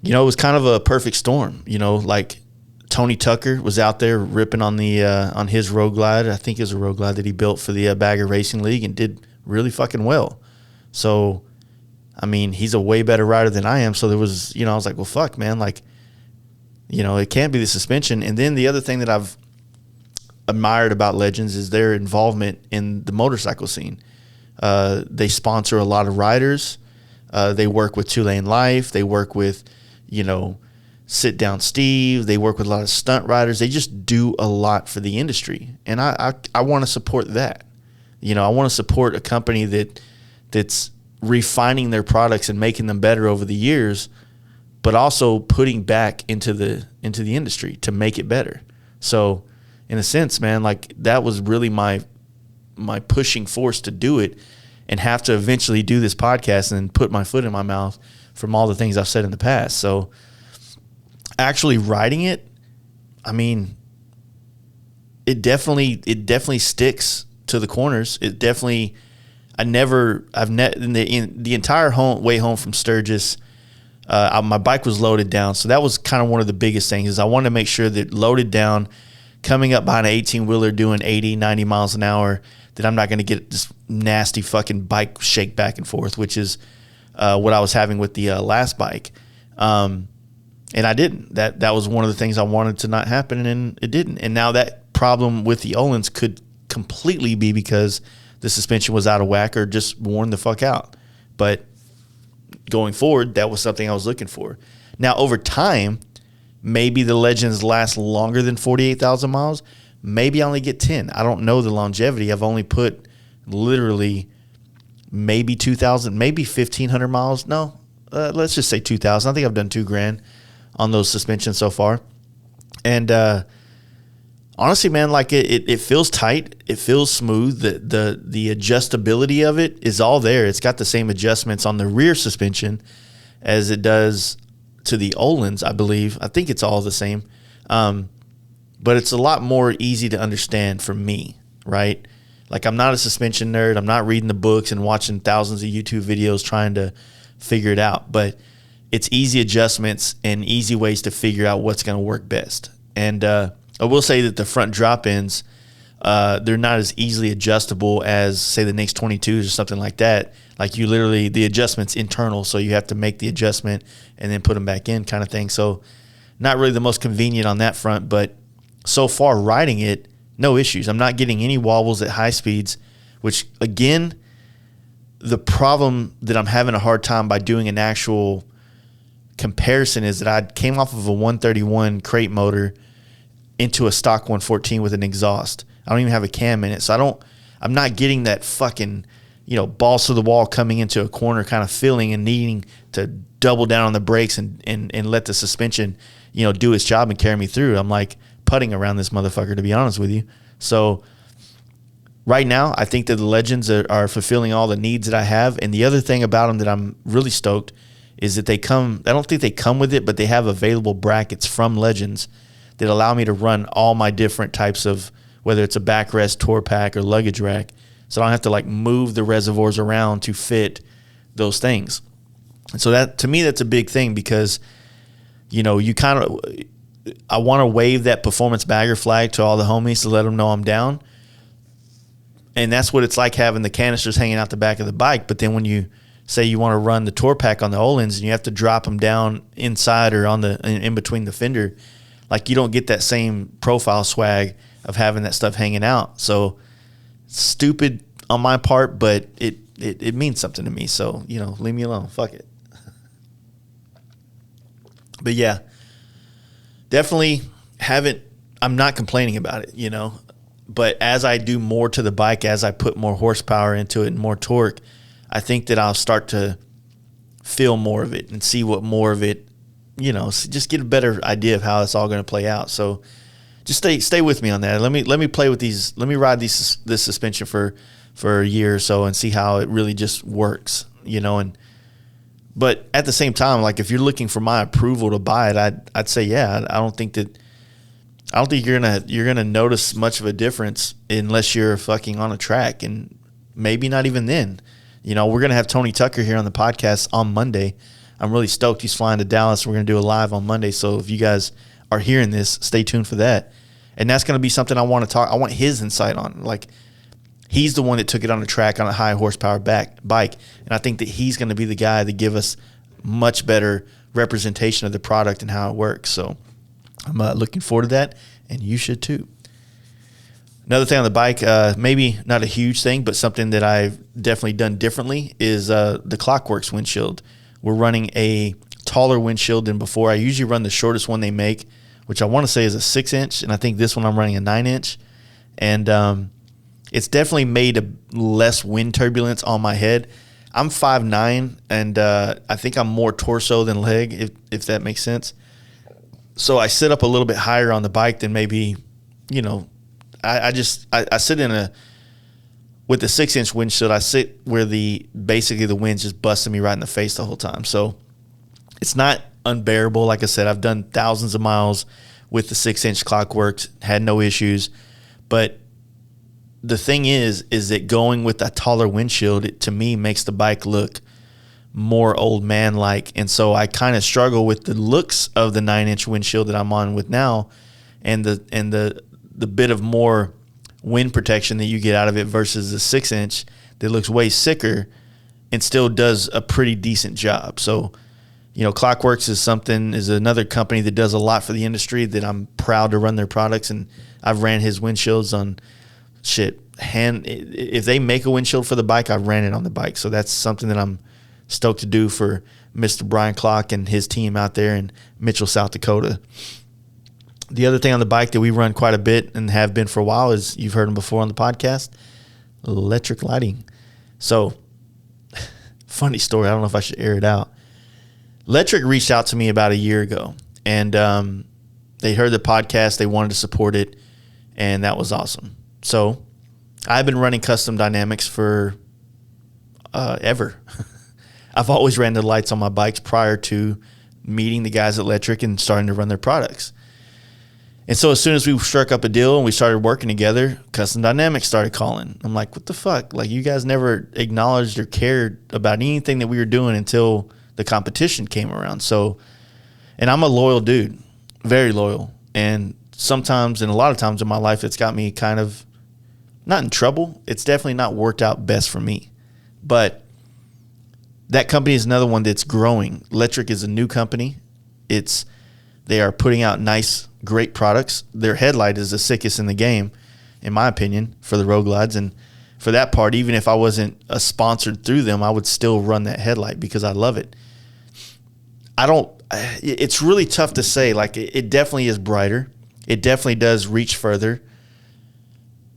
it was kind of a perfect storm, like Tony Tucker was out there ripping on the on his Road Glide. I think it was a Road Glide that he built for the Bagger Racing League, and did really fucking well. So, I mean, he's a way better rider than I am. So there was, I was like, well, fuck, man, like, it can't be the suspension. And then the other thing that I've admired about Legends is their involvement in the motorcycle scene. They sponsor a lot of riders. They work with 2 Lane Life. They work with, Sit Down Steve. They work with a lot of stunt riders. They just do a lot for the industry. And I want to support that. I want to support a company that's refining their products and making them better over the years, but also putting back into the industry to make it better. So in a sense, man, like that was really my pushing force to do it, and have to eventually do this podcast and put my foot in my mouth from all the things I've said in the past. So actually writing it, I mean, it definitely sticks to the corners. It definitely, in the entire way home from Sturgis, my bike was loaded down. So that was kind of one of the biggest things, is I wanted to make sure that loaded down, coming up behind an 18-wheeler doing 80, 90 miles an hour, that I'm not going to get this nasty fucking bike shake back and forth, which is what I was having with the last bike. And I didn't. That was one of the things I wanted to not happen, and it didn't. And now that problem with the Öhlins could completely be because the suspension was out of whack or just worn the fuck out. But going forward, that was something I was looking for. Now, over time, maybe the Legends last longer than 48,000 miles. Maybe I only get 10. I don't know the longevity. I've only put literally maybe 2,000, maybe 1,500 miles. No, let's just say 2,000. I think I've done $2,000 on those suspensions so far. And honestly, man, like it feels tight. It feels smooth. The adjustability of it is all there. It's got the same adjustments on the rear suspension as it does to the Öhlins, I believe. I think it's all the same. But it's a lot more easy to understand for me, right? Like, I'm not a suspension nerd. I'm not reading the books and watching thousands of YouTube videos trying to figure it out. But it's easy adjustments and easy ways to figure out what's going to work best. And I will say that the front drop-ins, they're not as easily adjustable as, say, the Nix 22s or something like that. Like, you literally, the adjustment's internal, so you have to make the adjustment and then put them back in, kind of thing. So not really the most convenient on that front, but so far riding it, no issues. I'm not getting any wobbles at high speeds, which, again, the problem that I'm having a hard time by doing an actual comparison is that I came off of a 131 crate motor into a stock 114 with an exhaust. I don't even have a cam in it, so I'm not getting that fucking, balls to the wall coming into a corner kind of feeling and needing to double down on the brakes and let the suspension, do its job and carry me through. I'm like putting around this motherfucker, to be honest with you. So right now, I think that the Legends are fulfilling all the needs that I have. And the other thing about them that I'm really stoked is that I don't think they come with it, but they have available brackets from Legends that allow me to run all my different types of whether it's a backrest, tour pack, or luggage rack. So I don't have to like move the reservoirs around to fit those things. And so that, to me, that's a big thing because, you know, you kind of, I want to wave that performance bagger flag to all the homies to let them know I'm down. And that's what it's like having the canisters hanging out the back of the bike. But then when you say you want to run the tour pack on the Olins and you have to drop them down inside or on the in between the fender, like you don't get that same profile swag of having that stuff hanging out. So stupid on my part, but it means something to me. So, you know, leave me alone. Fuck it. But yeah, definitely I'm not complaining about it, you know. But as I do more to the bike, as I put more horsepower into it and more torque, I think that I'll start to feel more of it and see what more of it, you know, just get a better idea of how it's all going to play out. So just stay with me on that. Let me play with these. Let me ride this suspension for a year or so and see how it really just works, you know. But at the same time, like if you're looking for my approval to buy it, I'd say yeah. I don't think you're gonna notice much of a difference unless you're fucking on a track, and maybe not even then. You know, we're gonna have Tony Tucker here on the podcast on Monday. I'm really stoked. He's flying to Dallas. We're gonna do a live on Monday. So if you guys are hearing this, stay tuned for that. And that's gonna be something I want to talk. I want his insight on. Like he's the one that took it on a track on a high horsepower bike, and I think that he's gonna be the guy to give us much better representation of the product and how it works. So I'm looking forward to that, and you should too. Another thing on the bike, maybe not a huge thing, but something that I've definitely done differently is the Clockworks windshield. We're running a taller windshield than before. I usually run the shortest one they make, which I want to say is a 6-inch, and I think this one I'm running a 9-inch. And it's definitely made less wind turbulence on my head. I'm 5'9", and I think I'm more torso than leg, if that makes sense. So I sit up a little bit higher on the bike than maybe, you know, I sit with the 6-inch windshield, I sit where basically the wind's just busting me right in the face the whole time. So it's not unbearable. Like I said, I've done thousands of miles with the 6-inch Clockworks, had no issues. But the thing is that going with a taller windshield, it, to me, makes the bike look more old man like, and so I kind of struggle with the looks of the 9-inch windshield that I'm on with now, and the bit of more wind protection that you get out of it versus the 6-inch that looks way sicker and still does a pretty decent job. So, you know, Clockworks is another company that does a lot for the industry that I'm proud to run their products, and I've ran his windshields on if they make a windshield for the bike, I've ran it on the bike. So that's something that I'm stoked to do for Mr. Brian Clock and his team out there in Mitchell, South Dakota. The other thing on the bike that we run quite a bit and have been for a while is, you've heard them before on the podcast, electric lighting. So, funny story. I don't know if I should air it out. Electric reached out to me about a year ago, and they heard the podcast. They wanted to support it, and that was awesome. So, I've been running custom dynamics for ever. I've always ran the lights on my bikes prior to meeting the guys at Electric and starting to run their products. And so as soon as we struck up a deal and we started working together, Custom Dynamics started calling. I'm like, what the fuck? Like, you guys never acknowledged or cared about anything that we were doing until the competition came around. So, and I'm a loyal dude, very loyal. And sometimes, and a lot of times in my life, it's got me kind of not in trouble. It's definitely not worked out best for me. But that company is another one that's growing. Electric is a new company. They are putting out nice, great products. Their headlight is the sickest in the game, in my opinion, for the Road Glides. And for that part, even if I wasn't sponsored through them, I would still run that headlight because I love it. It's really tough to say. Like, it definitely is brighter. It definitely does reach further.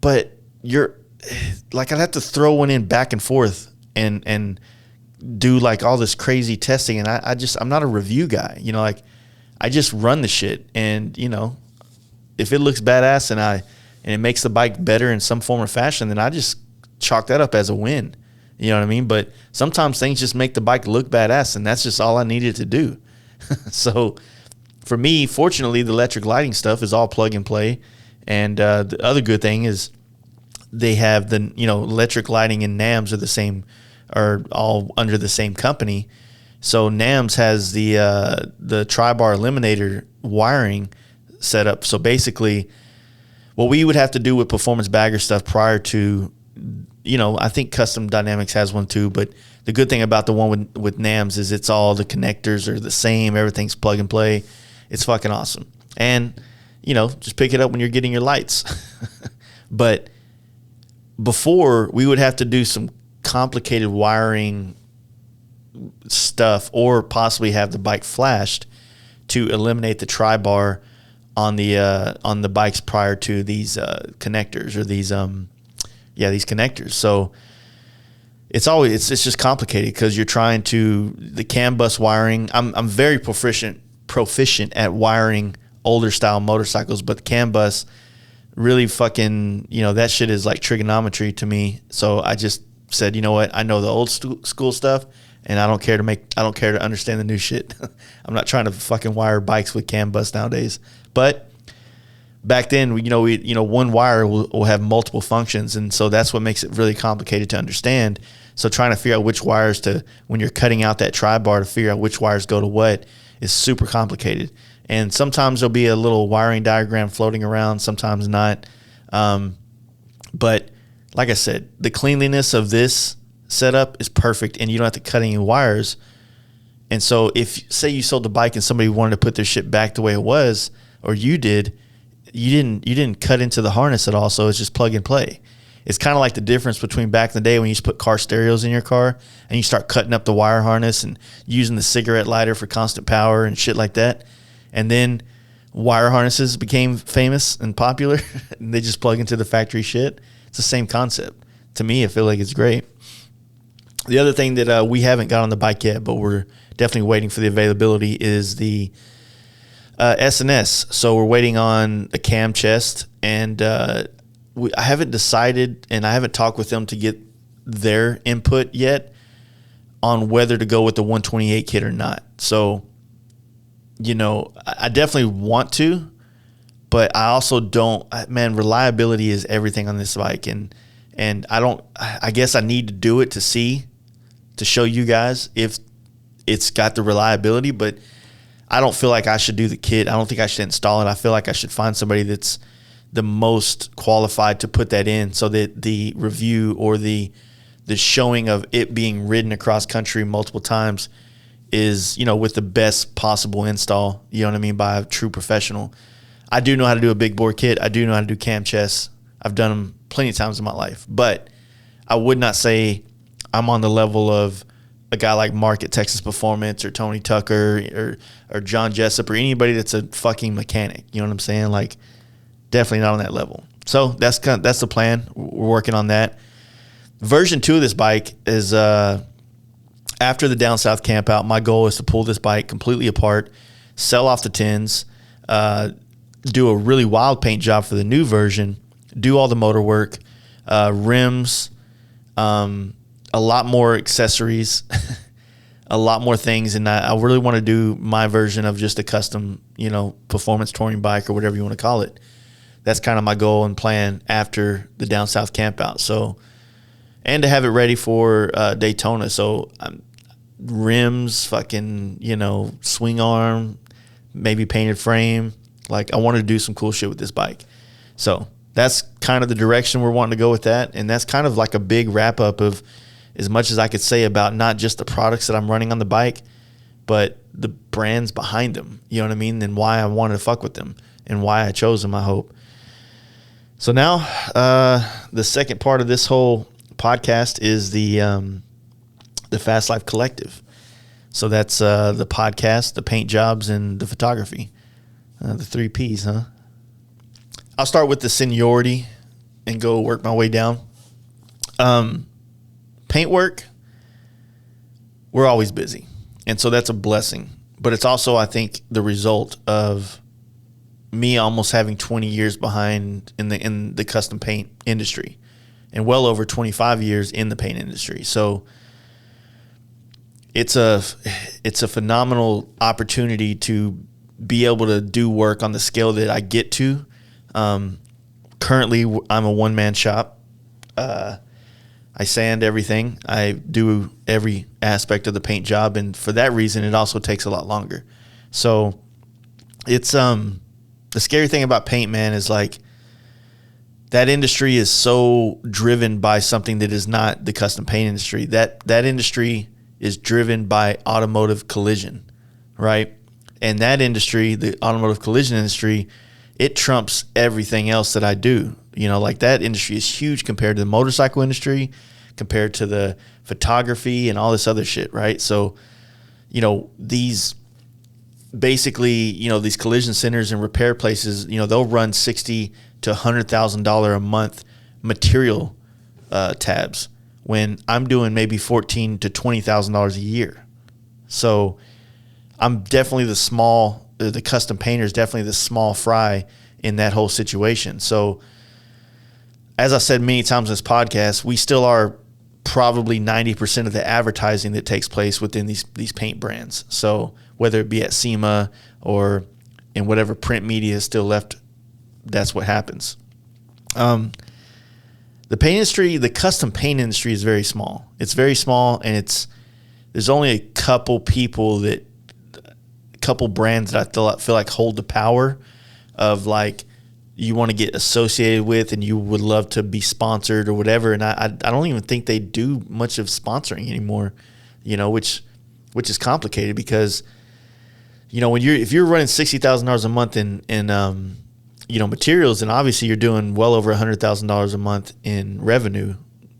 But I'd have to throw one in back and forth and do like all this crazy testing, and I'm not a review guy, you know. Like, I just run the shit, and you know, if it looks badass and it makes the bike better in some form or fashion, then I just chalk that up as a win. You know what I mean? But sometimes things just make the bike look badass, and that's just all I needed to do. So for me, fortunately, the electric lighting stuff is all plug and play, And the other good thing is they have the, electric lighting and NAMS are the same, are all under the same company. So NAMS has the tri-bar eliminator wiring set up. So basically, what we would have to do with performance bagger stuff prior to, I think Custom Dynamics has one too, but the good thing about the one with NAMS is it's all the connectors are the same. Everything's plug and play. It's fucking awesome. And, just pick it up when you're getting your lights. But before, we would have to do some complicated wiring stuff or possibly have the bike flashed to eliminate the tri-bar on the bikes prior to these connectors or these connectors. So it's just complicated because you're trying to the CAN bus wiring. I'm very proficient at wiring older style motorcycles, but the CAN bus really fucking, that shit is like trigonometry to me. So I just said, you know what? I know the old school stuff, and I don't care to understand the new shit. I'm not trying to fucking wire bikes with CAN bus nowadays. But back then, one wire will have multiple functions, and so that's what makes it really complicated to understand. So trying to figure out which wires when you're cutting out that tri-bar to figure out which wires go to what is super complicated. And sometimes there'll be a little wiring diagram floating around, sometimes not. But like I said, the cleanliness of this setup is perfect, and you don't have to cut any wires. And so if, say you sold the bike and somebody wanted to put their shit back the way it was, or you didn't cut into the harness at all, so it's just plug and play. It's kind of like the difference between back in the day when you used to put car stereos in your car and you start cutting up the wire harness and using the cigarette lighter for constant power and shit like that. And then wire harnesses became famous and popular, and they just plug into the factory shit. It's the same concept. To me, I feel like it's great. The other thing that we haven't got on the bike yet, but we're definitely waiting for the availability, is the S&S. So we're waiting on a cam chest, and I haven't decided, and I haven't talked with them to get their input yet on whether to go with the 128 kit or not. So, I definitely want to, but I also don't. Man, reliability is everything on this bike, and I guess I need to do it to show you guys if it's got the reliability, but I don't feel like I should do the kit. I don't think I should install it. I feel like I should find somebody that's the most qualified to put that in, so that the review or the showing of it being ridden across country multiple times is, with the best possible install, you know what I mean, by a true professional. I do know how to do a big bore kit. I do know how to do cam chests. I've done them plenty of times in my life, but I would not say I'm on the level of a guy like Mark at Texas Performance or Tony Tucker or John Jessup or anybody that's a fucking mechanic. You know what I'm saying? Like, definitely not on that level. So that's the plan. We're working on that. Version 2 of this bike is after the Down South camp out. My goal is to pull this bike completely apart, sell off the tins, do a really wild paint job for the new version, do all the motor work, rims, a lot more accessories, a lot more things. And I really want to do my version of just a custom, performance touring bike or whatever you want to call it. That's kind of my goal and plan after the Down South camp out. So, and to have it ready for Daytona. So rims, fucking, swing arm, maybe painted frame. Like, I want to do some cool shit with this bike. So that's kind of the direction we're wanting to go with that. And that's kind of like a big wrap up of as much as I could say about not just the products that I'm running on the bike, but the brands behind them, you know what I mean? And why I wanted to fuck with them and why I chose them, I hope. So now the second part of this whole podcast is the FASTLIFE Collective. So that's the podcast, the paint jobs, and the photography. The 3 Ps, huh? I'll start with the seniority and go work my way down. Paint work, we're always busy. And so that's a blessing. But it's also, I think, the result of me almost having 20 years behind in the custom paint industry and well over 25 years in the paint industry. So it's a phenomenal opportunity to be able to do work on the scale that I get to. currently I'm a one-man shop. I sand everything. I do every aspect of the paint job, and for that reason, it also takes a lot longer. So it's the scary thing about paint, man, is like that industry is so driven by something that is not the custom paint industry. That industry is driven by automotive collision, right? And that industry, the automotive collision industry, it trumps everything else that I do. You know, like that industry is huge compared to the motorcycle industry, compared to the photography and all this other shit, right? So, you know, these basically, you know, these collision centers and repair places, you know, they'll run $60,000 to $100,000 a month material tabs when I'm doing maybe $14,000 to $20,000 a year. So I'm definitely the custom painter is definitely the small fry in that whole situation. So as I said many times in this podcast, we still are probably 90% of the advertising that takes place within these paint brands. So whether it be at SEMA or in whatever print media is still left, that's what happens. The paint industry, the custom paint industry is very small. It's very small, and there's only a couple brands that I feel like hold the power of like you want to get associated with and you would love to be sponsored or whatever. And I don't even think they do much of sponsoring anymore, you know, which is complicated because, you know, if you're running $60,000 a month in you know, materials, and obviously you're doing well over $100,000 a month in revenue,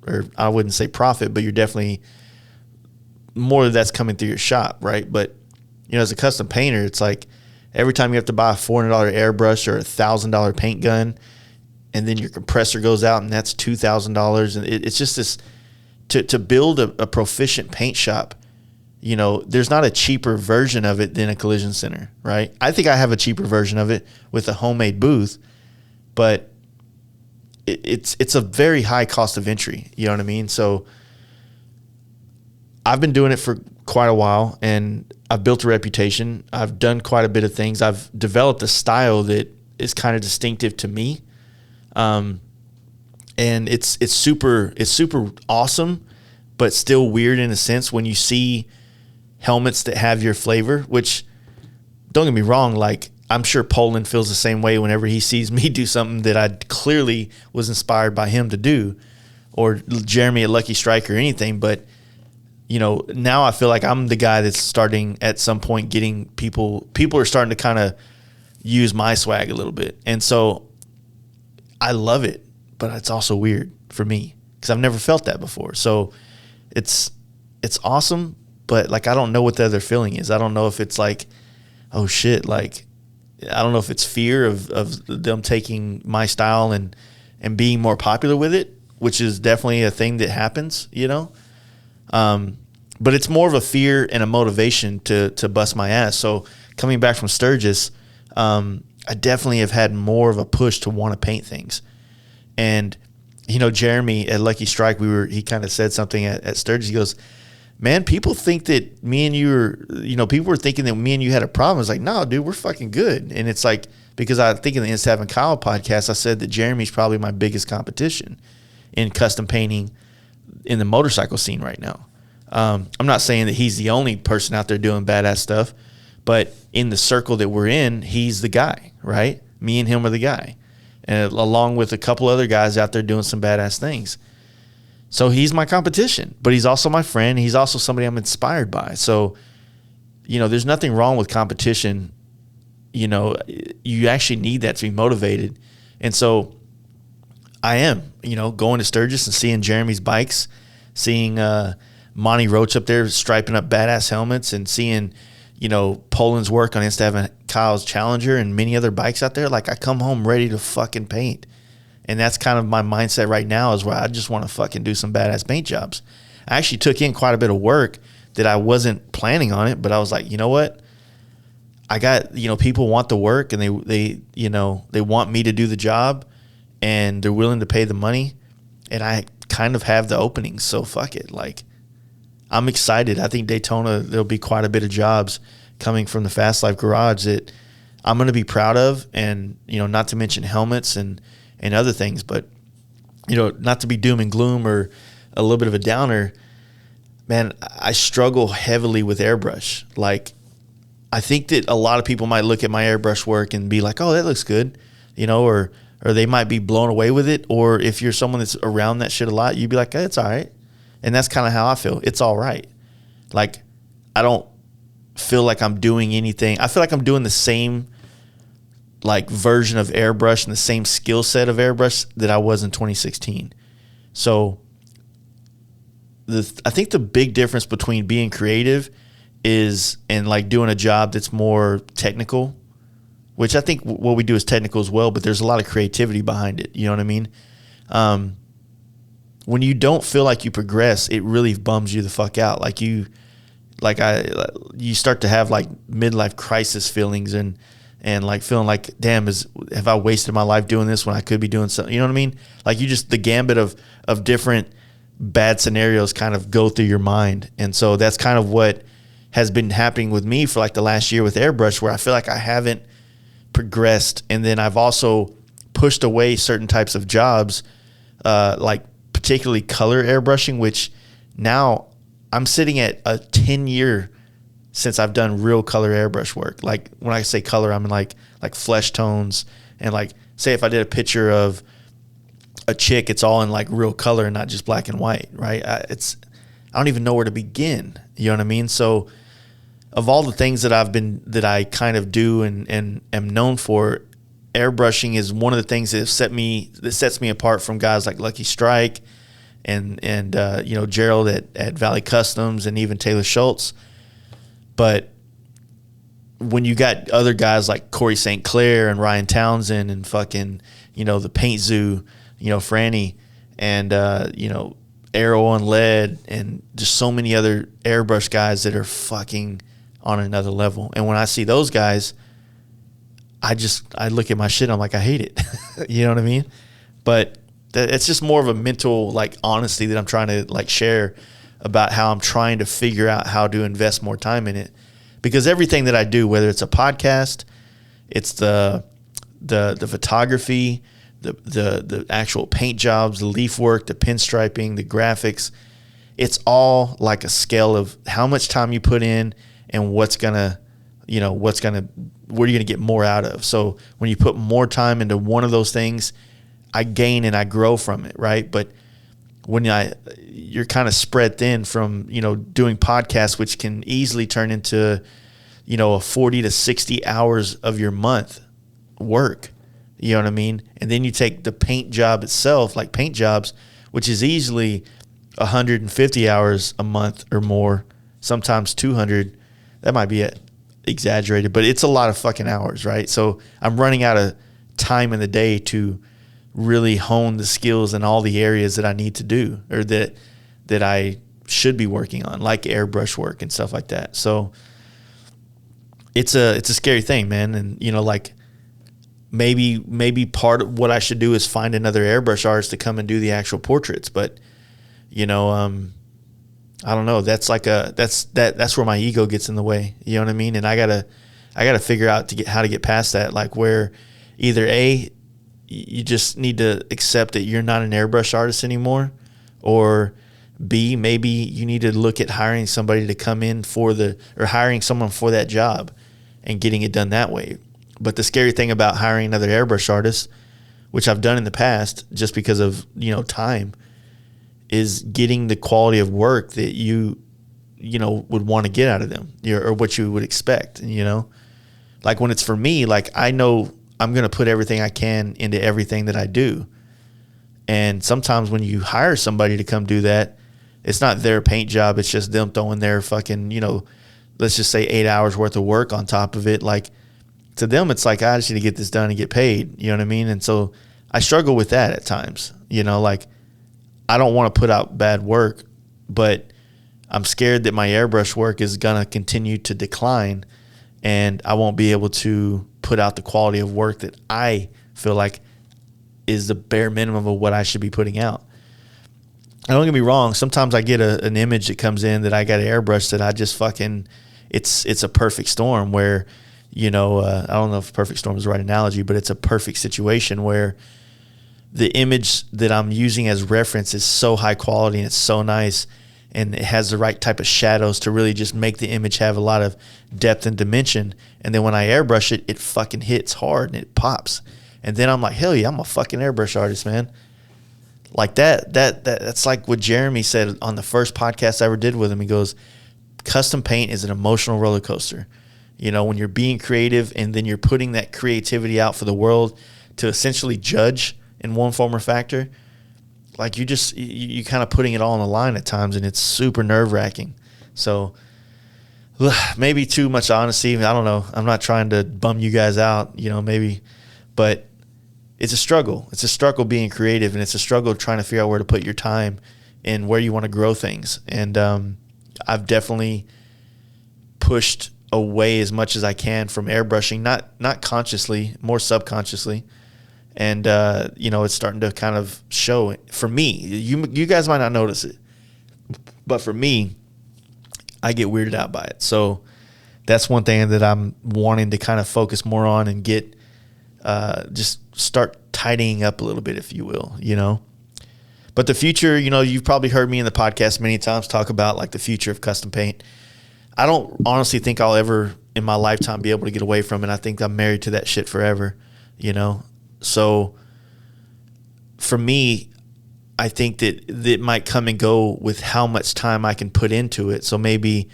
or I wouldn't say profit, but you're definitely more of that's coming through your shop, right? But, you know, as a custom painter, it's like every time you have to buy a $400 airbrush or a $1,000 paint gun, and then your compressor goes out and that's $2,000. And it's just this, to build a proficient paint shop, you know, there's not a cheaper version of it than a collision center, right? I think I have a cheaper version of it with a homemade booth, but it's a very high cost of entry. You know what I mean? So I've been doing it for quite a while, and I've built a reputation. I've done quite a bit of things. I've developed a style that is kind of distinctive to me. And it's super awesome, but still weird in a sense when you see helmets that have your flavor, which, don't get me wrong, like I'm sure Poland feels the same way whenever he sees me do something that I clearly was inspired by him to do, or Jeremy at Lucky Strike or anything. But, you know, now I feel like I'm the guy that's starting at some point getting people are starting to kind of use my swag a little bit. And so I love it, but it's also weird for me because I've never felt that before. So it's awesome, but like I don't know what the other feeling is. I don't know if it's like, oh shit, like I don't know if it's fear of them taking my style and being more popular with it, which is definitely a thing that happens, you know. But it's more of a fear and a motivation to bust my ass. So coming back from Sturgis, I definitely have had more of a push to want to paint things. And, you know, Jeremy at Lucky Strike, he kind of said something at Sturgis. He goes, man, people think that me and you people were thinking that me and you had a problem. It's like, no, dude, we're fucking good. And it's like, because I think in the Insta Having Kyle podcast, I said that Jeremy's probably my biggest competition in custom painting in the motorcycle scene right now. I'm not saying that he's the only person out there doing badass stuff, but in the circle that we're in, he's the guy, right? Me and him are the guy, and along with a couple other guys out there doing some badass things. So he's my competition, but he's also my friend. He's also somebody I'm inspired by. So, you know, there's nothing wrong with competition. You know, you actually need that to be motivated. And so I am, you know, going to Sturgis and seeing Jeremy's bikes, seeing Monty Roach up there striping up badass helmets, and seeing, you know, Poland's work on Insta Having Kyle's Challenger and many other bikes out there. Like, I come home ready to fucking paint. And that's kind of my mindset right now, is where I just want to fucking do some badass paint jobs. I actually took in quite a bit of work that I wasn't planning on it, but I was like, you know what? I got, you know, people want the work, and they you know, they want me to do the job, and they're willing to pay the money, and I kind of have the openings. So fuck it. Like, I'm excited. I think Daytona, there'll be quite a bit of jobs coming from the FASTLIFE garage that I'm going to be proud of. And, you know, not to mention helmets and and other things. But, you know, not to be doom and gloom or a little bit of a downer, man, I struggle heavily with airbrush. Like, I think that a lot of people might look at my airbrush work and be like, oh, that looks good, you know, or they might be blown away with it. Or if you're someone that's around that shit a lot, you'd be like, hey, it's all right. And that's kind of how I feel. It's all right. Like, I don't feel like I'm doing anything. I feel like I'm doing the same like version of airbrush and the same skill set of airbrush that I was in 2016. So I think the big difference between being creative is and like doing a job that's more technical, which I think what we do is technical as well, but there's a lot of creativity behind it. You know what I mean? When you don't feel like you progress, it really bums you the fuck out. Like you start to have like midlife crisis feelings and like feeling like, damn, have I wasted my life doing this when I could be doing something? You know what I mean? Like the gambit of different bad scenarios kind of go through your mind. And so that's kind of what has been happening with me for like the last year with airbrush, where I feel like I haven't progressed. And then I've also pushed away certain types of jobs, like particularly color airbrushing, which now I'm sitting at a 10-year since I've done real color airbrush work. Like when I say color, I'm in like flesh tones, and like say if I did a picture of a chick, it's all in like real color and not just black and white, right? I don't even know where to begin. You know what I mean? So of all the things that that I kind of do and am known for, airbrushing is one of the things that sets me apart from guys like Lucky Strike and you know, Gerald at Valley Customs and even Taylor Schultz. But when you got other guys like Corey St. Clair and Ryan Townsend and fucking, you know, the Paint Zoo, you know, Franny and you know, Arrow on Lead and just so many other airbrush guys that are fucking on another level. And when I see those guys, I look at my shit, I'm like, I hate it. You know what I mean? But it's just more of a mental like honesty that I'm trying to like share about how I'm trying to figure out how to invest more time in it. Because everything that I do, whether it's a podcast, it's the photography, the actual paint jobs, the leaf work, the pinstriping, the graphics, it's all like a scale of how much time you put in and where you're going to get more out of. So when you put more time into one of those things, I gain and I grow from it, right? But when you're kind of spread thin from, you know, doing podcasts, which can easily turn into, you know, a 40 to 60 hours of your month work, you know what I mean? And then you take the paint job itself, like paint jobs, which is easily 150 hours a month or more, sometimes 200. That might be exaggerated, but it's a lot of fucking hours, right? So I'm running out of time in the day to really hone the skills in all the areas that I need to do or that I should be working on, like airbrush work and stuff like that. So it's a scary thing, man. And, you know, like maybe part of what I should do is find another airbrush artist to come and do the actual portraits. But, you know, I don't know. That's like that's where my ego gets in the way. You know what I mean? And I gotta figure out how to get past that. Like where either A, you just need to accept that you're not an airbrush artist anymore, or B, maybe you need to look at hiring somebody to come in or hiring someone for that job and getting it done that way. But the scary thing about hiring another airbrush artist, which I've done in the past just because of, you know, time, is getting the quality of work that you know, would want to get out of them, or what you would expect. And, you know, like when it's for me, like I know I'm going to put everything I can into everything that I do. And sometimes when you hire somebody to come do that, it's not their paint job. It's just them throwing their fucking, you know, let's just say 8 hours worth of work on top of it. Like to them, it's like, I just need to get this done and get paid. You know what I mean? And so I struggle with that at times, you know, like I don't want to put out bad work, but I'm scared that my airbrush work is going to continue to decline and I won't be able to put out the quality of work that I feel like is the bare minimum of what I should be putting out. And don't get me wrong, sometimes I get an image that comes in that I got to airbrush that I just fucking, it's a perfect storm where, you know, I don't know if perfect storm is the right analogy, but it's a perfect situation where the image that I'm using as reference is so high quality and it's so nice, and it has the right type of shadows to really just make the image have a lot of depth and dimension. And then when I airbrush it, it fucking hits hard and it pops. And then I'm like, hell yeah, I'm a fucking airbrush artist, man. Like that's like what Jeremy said on the first podcast I ever did with him. He goes, custom paint is an emotional roller coaster. You know, when you're being creative and then you're putting that creativity out for the world to essentially judge in one form or factor, like you kind of putting it all on the line at times, and it's super nerve-wracking. So maybe too much honesty. I don't know. I'm not trying to bum you guys out, you know, maybe, but it's a struggle. It's a struggle being creative, and it's a struggle trying to figure out where to put your time and where you want to grow things. And I've definitely pushed away as much as I can from airbrushing, not consciously, more subconsciously. And, you know, it's starting to kind of show for me. You guys might not notice it, but for me, I get weirded out by it. So that's one thing that I'm wanting to kind of focus more on and get, just start tidying up a little bit, if you will, you know. But the future, you know, you've probably heard me in the podcast many times talk about like the future of custom paint. I don't honestly think I'll ever in my lifetime be able to get away from it. I think I'm married to that shit forever, you know. So for me, I think that it might come and go with how much time I can put into it. So maybe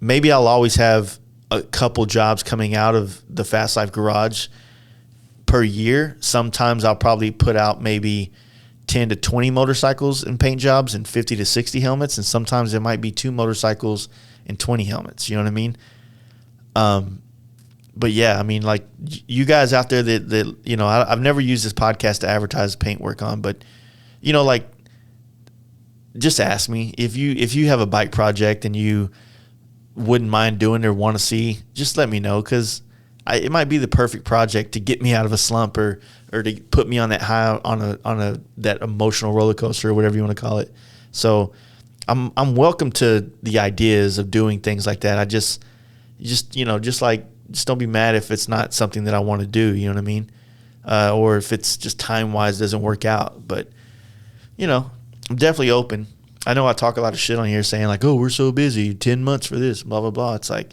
I'll always have a couple jobs coming out of the FASTLIFE garage per year. Sometimes I'll probably put out maybe 10 to 20 motorcycles and paint jobs and 50 to 60 helmets. And sometimes there might be 2 motorcycles and 20 helmets. You know what I mean? But yeah, I mean, like you guys out there that you know, I've never used this podcast to advertise paint work on, but you know, like just ask me if you have a bike project and you wouldn't mind doing or want to see, just let me know, because it might be the perfect project to get me out of a slump or to put me on that high on that emotional roller coaster or whatever you want to call it. So I'm welcome to the ideas of doing things like that. I just you know, just don't be mad if it's not something that I want to do, you know what I mean? Or if it's just time-wise doesn't work out. But, you know, I'm definitely open. I know I talk a lot of shit on here saying like, oh, we're so busy, 10 months for this, blah, blah, blah. It's like,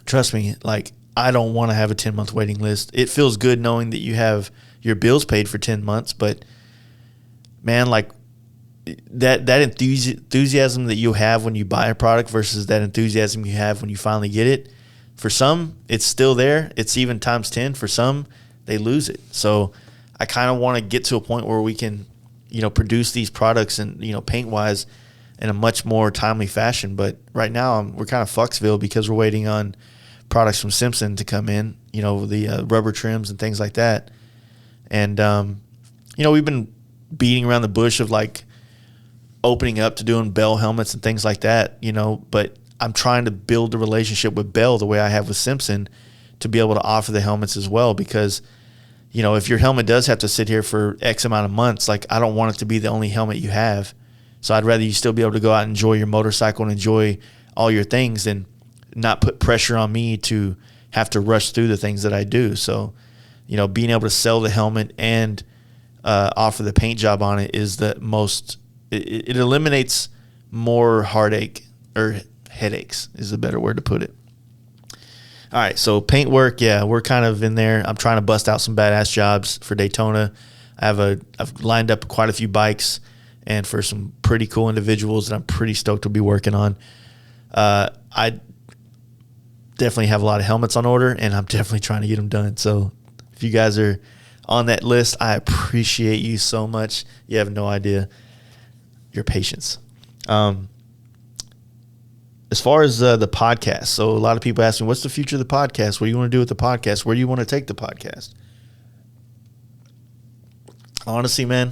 trust me, like, I don't want to have a 10-month waiting list. It feels good knowing that you have your bills paid for 10 months. But, man, like, that enthusiasm that you have when you buy a product versus that enthusiasm you have when you finally get it, for some, it's still there. It's even times 10. For some, they lose it. So I kind of want to get to a point where we can, you know, produce these products and, you know, paint-wise in a much more timely fashion. But right now, we're kind of Fucksville because we're waiting on products from Simpson to come in, you know, the rubber trims and things like that. And, you know, we've been beating around the bush of, like, opening up to doing Bell helmets and things like that, you know, but I'm trying to build a relationship with Bell the way I have with Simpson to be able to offer the helmets as well, because, you know, if your helmet does have to sit here for X amount of months, like, I don't want it to be the only helmet you have. So I'd rather you still be able to go out and enjoy your motorcycle and enjoy all your things and not put pressure on me to have to rush through the things that I do. So, you know, being able to sell the helmet and offer the paint job on it is the most, it eliminates more heartache, or headaches is a better word to put it. All right, so paint work, yeah, we're kind of in there. I'm trying to bust out some badass jobs for Daytona. I've lined up quite a few bikes and for some pretty cool individuals that I'm pretty stoked to be working on. I definitely have a lot of helmets on order, and I'm definitely trying to get them done. So if you guys are on that list, I appreciate you so much. You have no idea your patience. As far as the podcast, so a lot of people ask me, what's the future of the podcast? What do you want to do with the podcast? Where do you want to take the podcast? Honestly, man,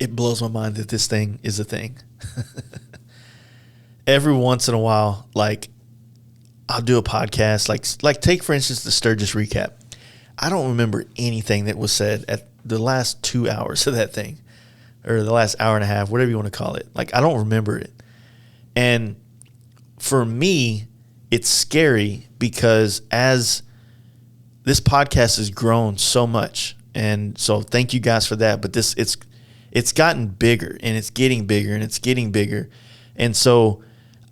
it blows my mind that this thing is a thing. Every once in a while, like, I'll do a podcast, like take, for instance, the Sturgis recap. I don't remember anything that was said at the last 2 hours of that thing, or the last hour and a half, whatever you want to call it. Like, I don't remember it. And for me, it's scary because as this podcast has grown so much, And so thank you guys for that. But it's gotten bigger, and it's getting bigger, and it's getting bigger. And so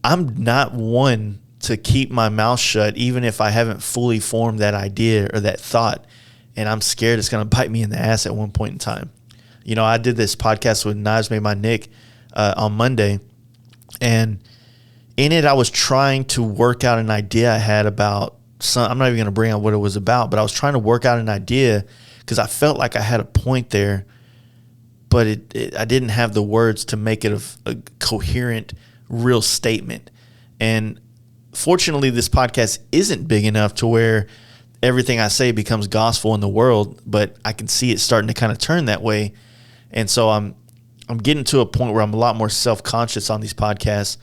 I'm not one to keep my mouth shut, even if I haven't fully formed that idea or that thought. And I'm scared it's going to bite me in the ass at one point in time. You know, I did this podcast with Knives Made by Nick on Monday, and in it I was trying to work out an idea I had about I'm not even going to bring up what it was about, but I was trying to work out an idea because I felt like I had a point there, but I didn't have the words to make it a coherent, real statement. And fortunately, this podcast isn't big enough to where everything I say becomes gospel in the world, but I can see it starting to kind of turn that way. And so I'm getting to a point where I'm a lot more self-conscious on these podcasts,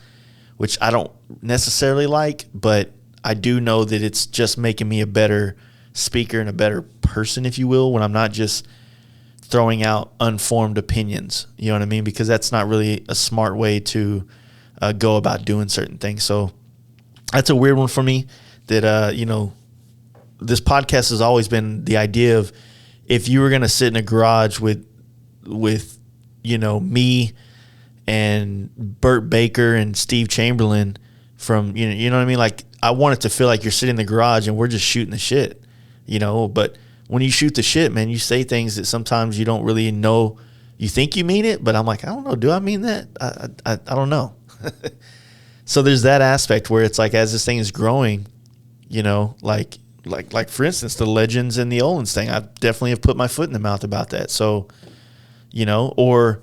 which I don't necessarily like, but I do know that it's just making me a better speaker and a better person, if you will, when I'm not just throwing out unformed opinions. You know what I mean? Because that's not really a smart way to go about doing certain things. So that's a weird one for me that, you know, this podcast has always been the idea of if you were going to sit in a garage with, you know, me and Burt Baker and Steve Chamberlain from, you know what I mean? Like, I want it to feel like you're sitting in the garage and we're just shooting the shit, you know, but when you shoot the shit, man, you say things that sometimes you don't really know. You think you mean it, but I'm like, I don't know. Do I mean that? I don't know. So there's that aspect where it's like, as this thing is growing, you know, like for instance, the Legends and the Olins thing, I definitely have put my foot in the mouth about that. So, you know, or,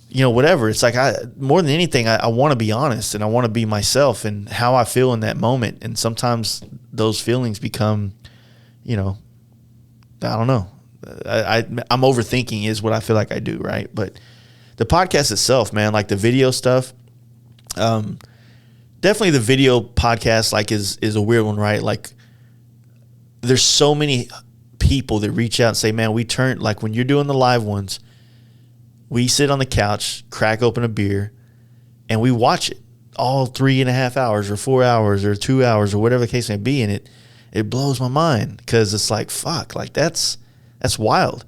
you know, whatever. It's like more than anything, I want to be honest and I want to be myself and how I feel in that moment. And sometimes those feelings become, you know, I don't know. I'm overthinking is what I feel like I do, right? But the podcast itself, man, like the video stuff, definitely the video podcast like is a weird one, right? Like there's so many people that reach out and say, man, we turn, like when you're doing the live ones, we sit on the couch, crack open a beer, and we watch it all 3.5 hours or 4 hours or 2 hours or whatever the case may be. And it blows my mind because it's like, fuck, like that's wild.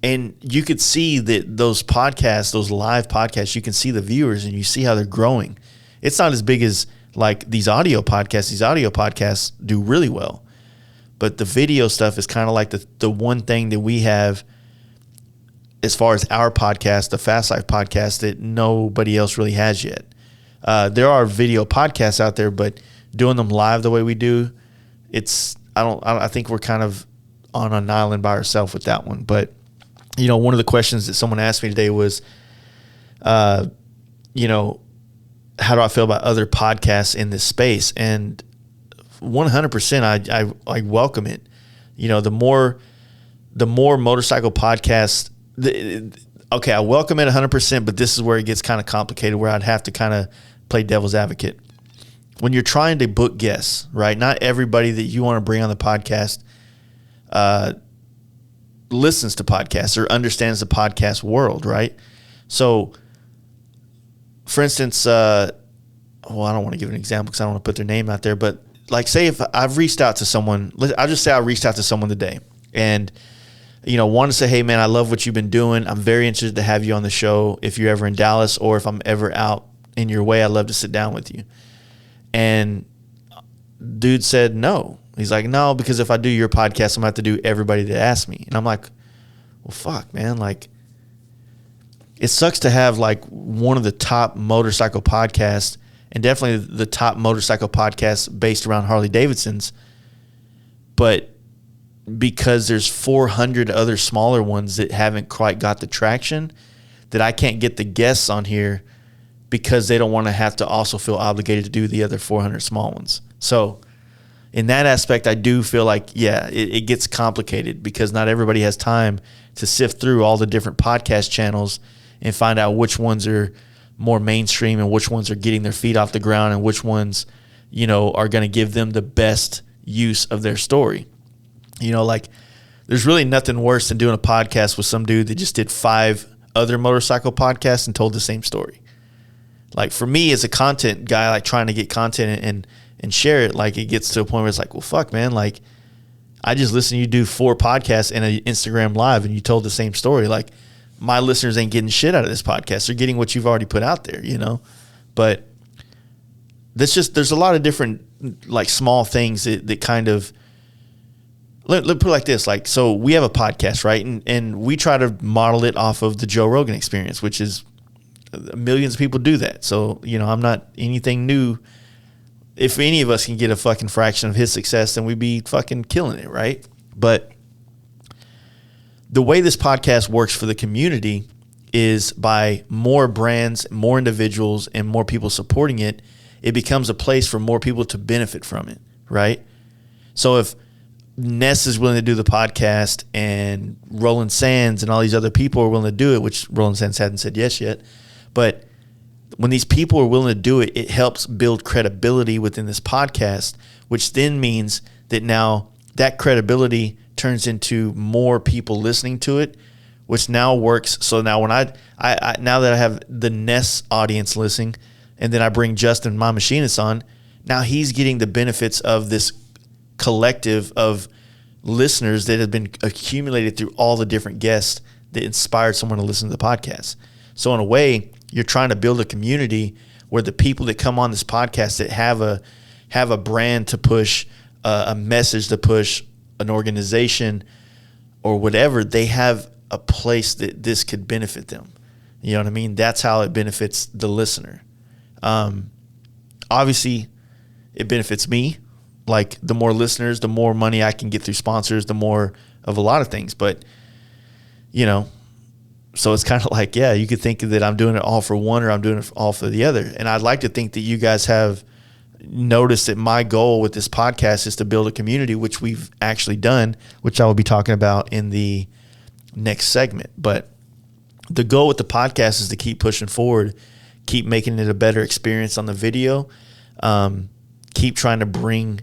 And you could see that those podcasts, those live podcasts, you can see the viewers and you see how they're growing. It's not as big as like these audio podcasts. These audio podcasts do really well. But the video stuff is kind of like the one thing that we have as far as our podcast, the FASTLIFE podcast, that nobody else really has yet. There are video podcasts out there, but doing them live the way we do, I think we're kind of on an island by ourselves with that one. But, you know, one of the questions that someone asked me today was, you know, how do I feel about other podcasts in this space? And 100%, I welcome it. You know, the more motorcycle podcasts, okay, I welcome it 100%, but this is where it gets kind of complicated, where I'd have to kind of play devil's advocate. When you're trying to book guests, right? Not everybody that you want to bring on the podcast listens to podcasts or understands the podcast world, right? So, for instance, I don't want to give an example because I don't want to put their name out there, but like say if I've reached out to someone, I'll just say I reached out to someone today and, you know, want to say, hey, man, I love what you've been doing. I'm very interested to have you on the show if you're ever in Dallas or if I'm ever out in your way, I'd love to sit down with you. And dude said no. He's like, no, because if I do your podcast, I'm going to have to do everybody that asks me. And I'm like, well, fuck, man. Like, it sucks to have like one of the top motorcycle podcasts and definitely the top motorcycle podcast based around Harley Davidsons. But because there's 400 other smaller ones that haven't quite got the traction, that I can't get the guests on here because they don't want to have to also feel obligated to do the other 400 small ones. So in that aspect, I do feel like, yeah, it gets complicated because not everybody has time to sift through all the different podcast channels and find out which ones are more mainstream and which ones are getting their feet off the ground and which ones, you know, are going to give them the best use of their story. You know, like there's really nothing worse than doing a podcast with some dude that just did 5 other motorcycle podcasts and told the same story. Like for me as a content guy, like trying to get content and share it, like it gets to a point where it's like, well, fuck, man, like I just listened to you do 4 podcasts and an Instagram live, and you told the same story. Like, my listeners ain't getting shit out of this podcast. They're getting what you've already put out there, you know? But there's a lot of different, like, small things that kind of, let put it like this. Like, so we have a podcast, right? And we try to model it off of the Joe Rogan Experience, which is millions of people do that. So, you know, I'm not anything new. If any of us can get a fucking fraction of his success, then we'd be fucking killing it, right? But the way this podcast works for the community is by more brands, more individuals, and more people supporting it, it becomes a place for more people to benefit from it, right? So if Ness is willing to do the podcast and Roland Sands and all these other people are willing to do it, which Roland Sands hadn't said yes yet, but when these people are willing to do it, it helps build credibility within this podcast, which then means that now that credibility turns into more people listening to it, which now works. So now when I now that I have the Ness audience listening, and then I bring Justin, my machinist, on, now he's getting the benefits of this collective of listeners that have been accumulated through all the different guests that inspired someone to listen to the podcast. So in a way, you're trying to build a community where the people that come on this podcast that have a brand to push, a message to push, an organization or whatever, they have a place that this could benefit them. You know what I mean? That's how it benefits the listener. Obviously, it benefits me. Like, the more listeners, the more money I can get through sponsors, the more of a lot of things. But, you know, so it's kind of like, yeah, you could think that I'm doing it all for one or I'm doing it all for the other. And I'd like to think that you guys have noticed that my goal with this podcast is to build a community, which we've actually done, which I will be talking about in the next segment. But the goal with the podcast is to keep pushing forward, keep making it a better experience on the video, keep trying to bring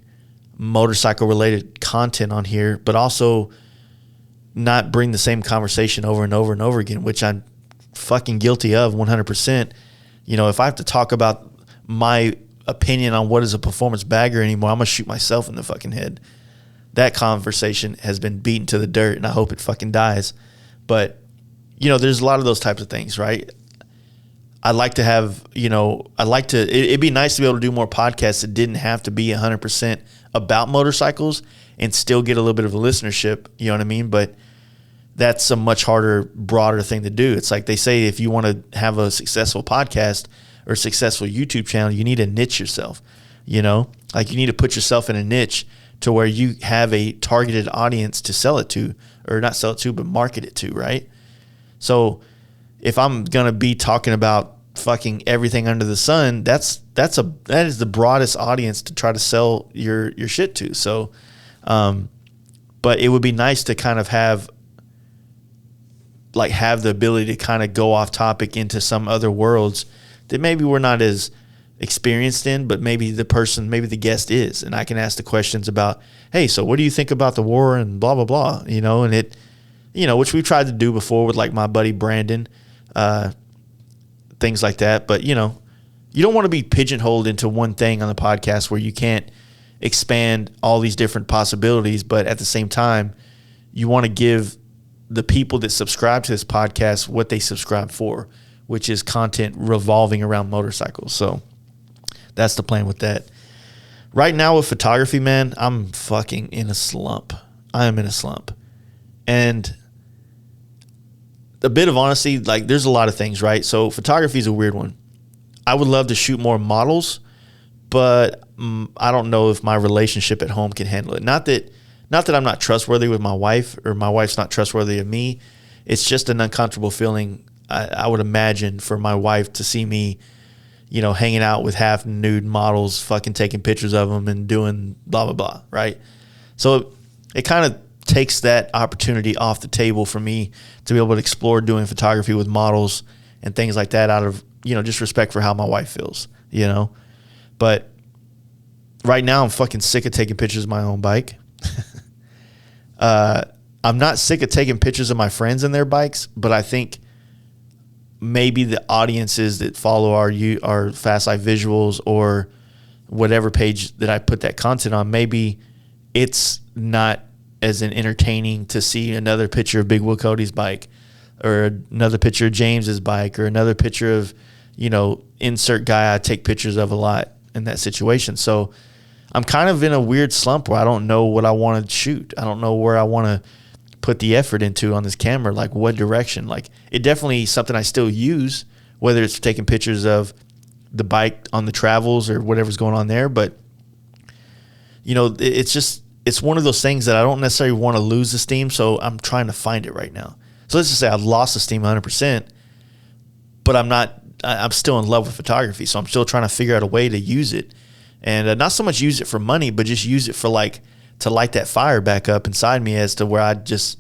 motorcycle-related content on here, but also not bring the same conversation over and over and over again, which I'm fucking guilty of 100%. You know, if I have to talk about my opinion on what is a performance bagger anymore, I'm going to shoot myself in the fucking head. That conversation has been beaten to the dirt, and I hope it fucking dies. But, you know, there's a lot of those types of things, right? I'd like to have, you know, it'd be nice to be able to do more podcasts that didn't have to be 100% about motorcycles and still get a little bit of a listenership, you know what I mean? But that's a much harder, broader thing to do. It's like they say, if you want to have a successful podcast or successful YouTube channel, you need to niche yourself, you know? Like, you need to put yourself in a niche to where you have a targeted audience to sell it to, or not sell it to, but market it to, right? So if I'm going to be talking about fucking everything under the sun, that is the broadest audience to try to sell your shit to. So, but it would be nice to kind of have the ability to kind of go off topic into some other worlds that maybe we're not as experienced in, but maybe the guest is, and I can ask the questions about, hey, so what do you think about the war and blah, blah, blah, you know, and it, you know, which we've tried to do before with like my buddy Brandon, things like that. But, you know, you don't want to be pigeonholed into one thing on the podcast where you can't expand all these different possibilities. But at the same time, you want to give the people that subscribe to this podcast what they subscribe for, which is content revolving around motorcycles. So that's the plan with that. Right now with photography, man, I'm fucking in a slump. I am in a slump. And a bit of honesty, like, there's a lot of things, right? So photography is a weird one. I would love to shoot more models, but I don't know if my relationship at home can handle it. Not that I'm not trustworthy with my wife, or my wife's not trustworthy of me. It's just an uncomfortable feeling, I would imagine, for my wife to see me, you know, hanging out with half nude models, fucking taking pictures of them and doing blah, blah, blah, right? So it kind of takes that opportunity off the table for me to be able to explore doing photography with models and things like that out of, you know, just respect for how my wife feels, you know? But right now I'm fucking sick of taking pictures of my own bike. I'm not sick of taking pictures of my friends and their bikes, but I think maybe the audiences that follow our FASTLIFE visuals or whatever page that I put that content on, maybe it's not as an entertaining to see another picture of Big Will Cody's bike, or another picture of James's bike, or another picture of, insert guy I take pictures of a lot in that situation. So I'm kind of in a weird slump where I don't know what I want to shoot. I don't know where I want to put the effort into on this camera, like what direction. Like, it definitely is something I still use, whether it's taking pictures of the bike on the travels or whatever's going on there. But, it's one of those things that I don't necessarily want to lose the steam, so I'm trying to find it right now. So let's just say I've lost the steam 100%, but I'm still in love with photography, so I'm still trying to figure out a way to use it. And not so much use it for money, but just use it for to light that fire back up inside me, as to where I just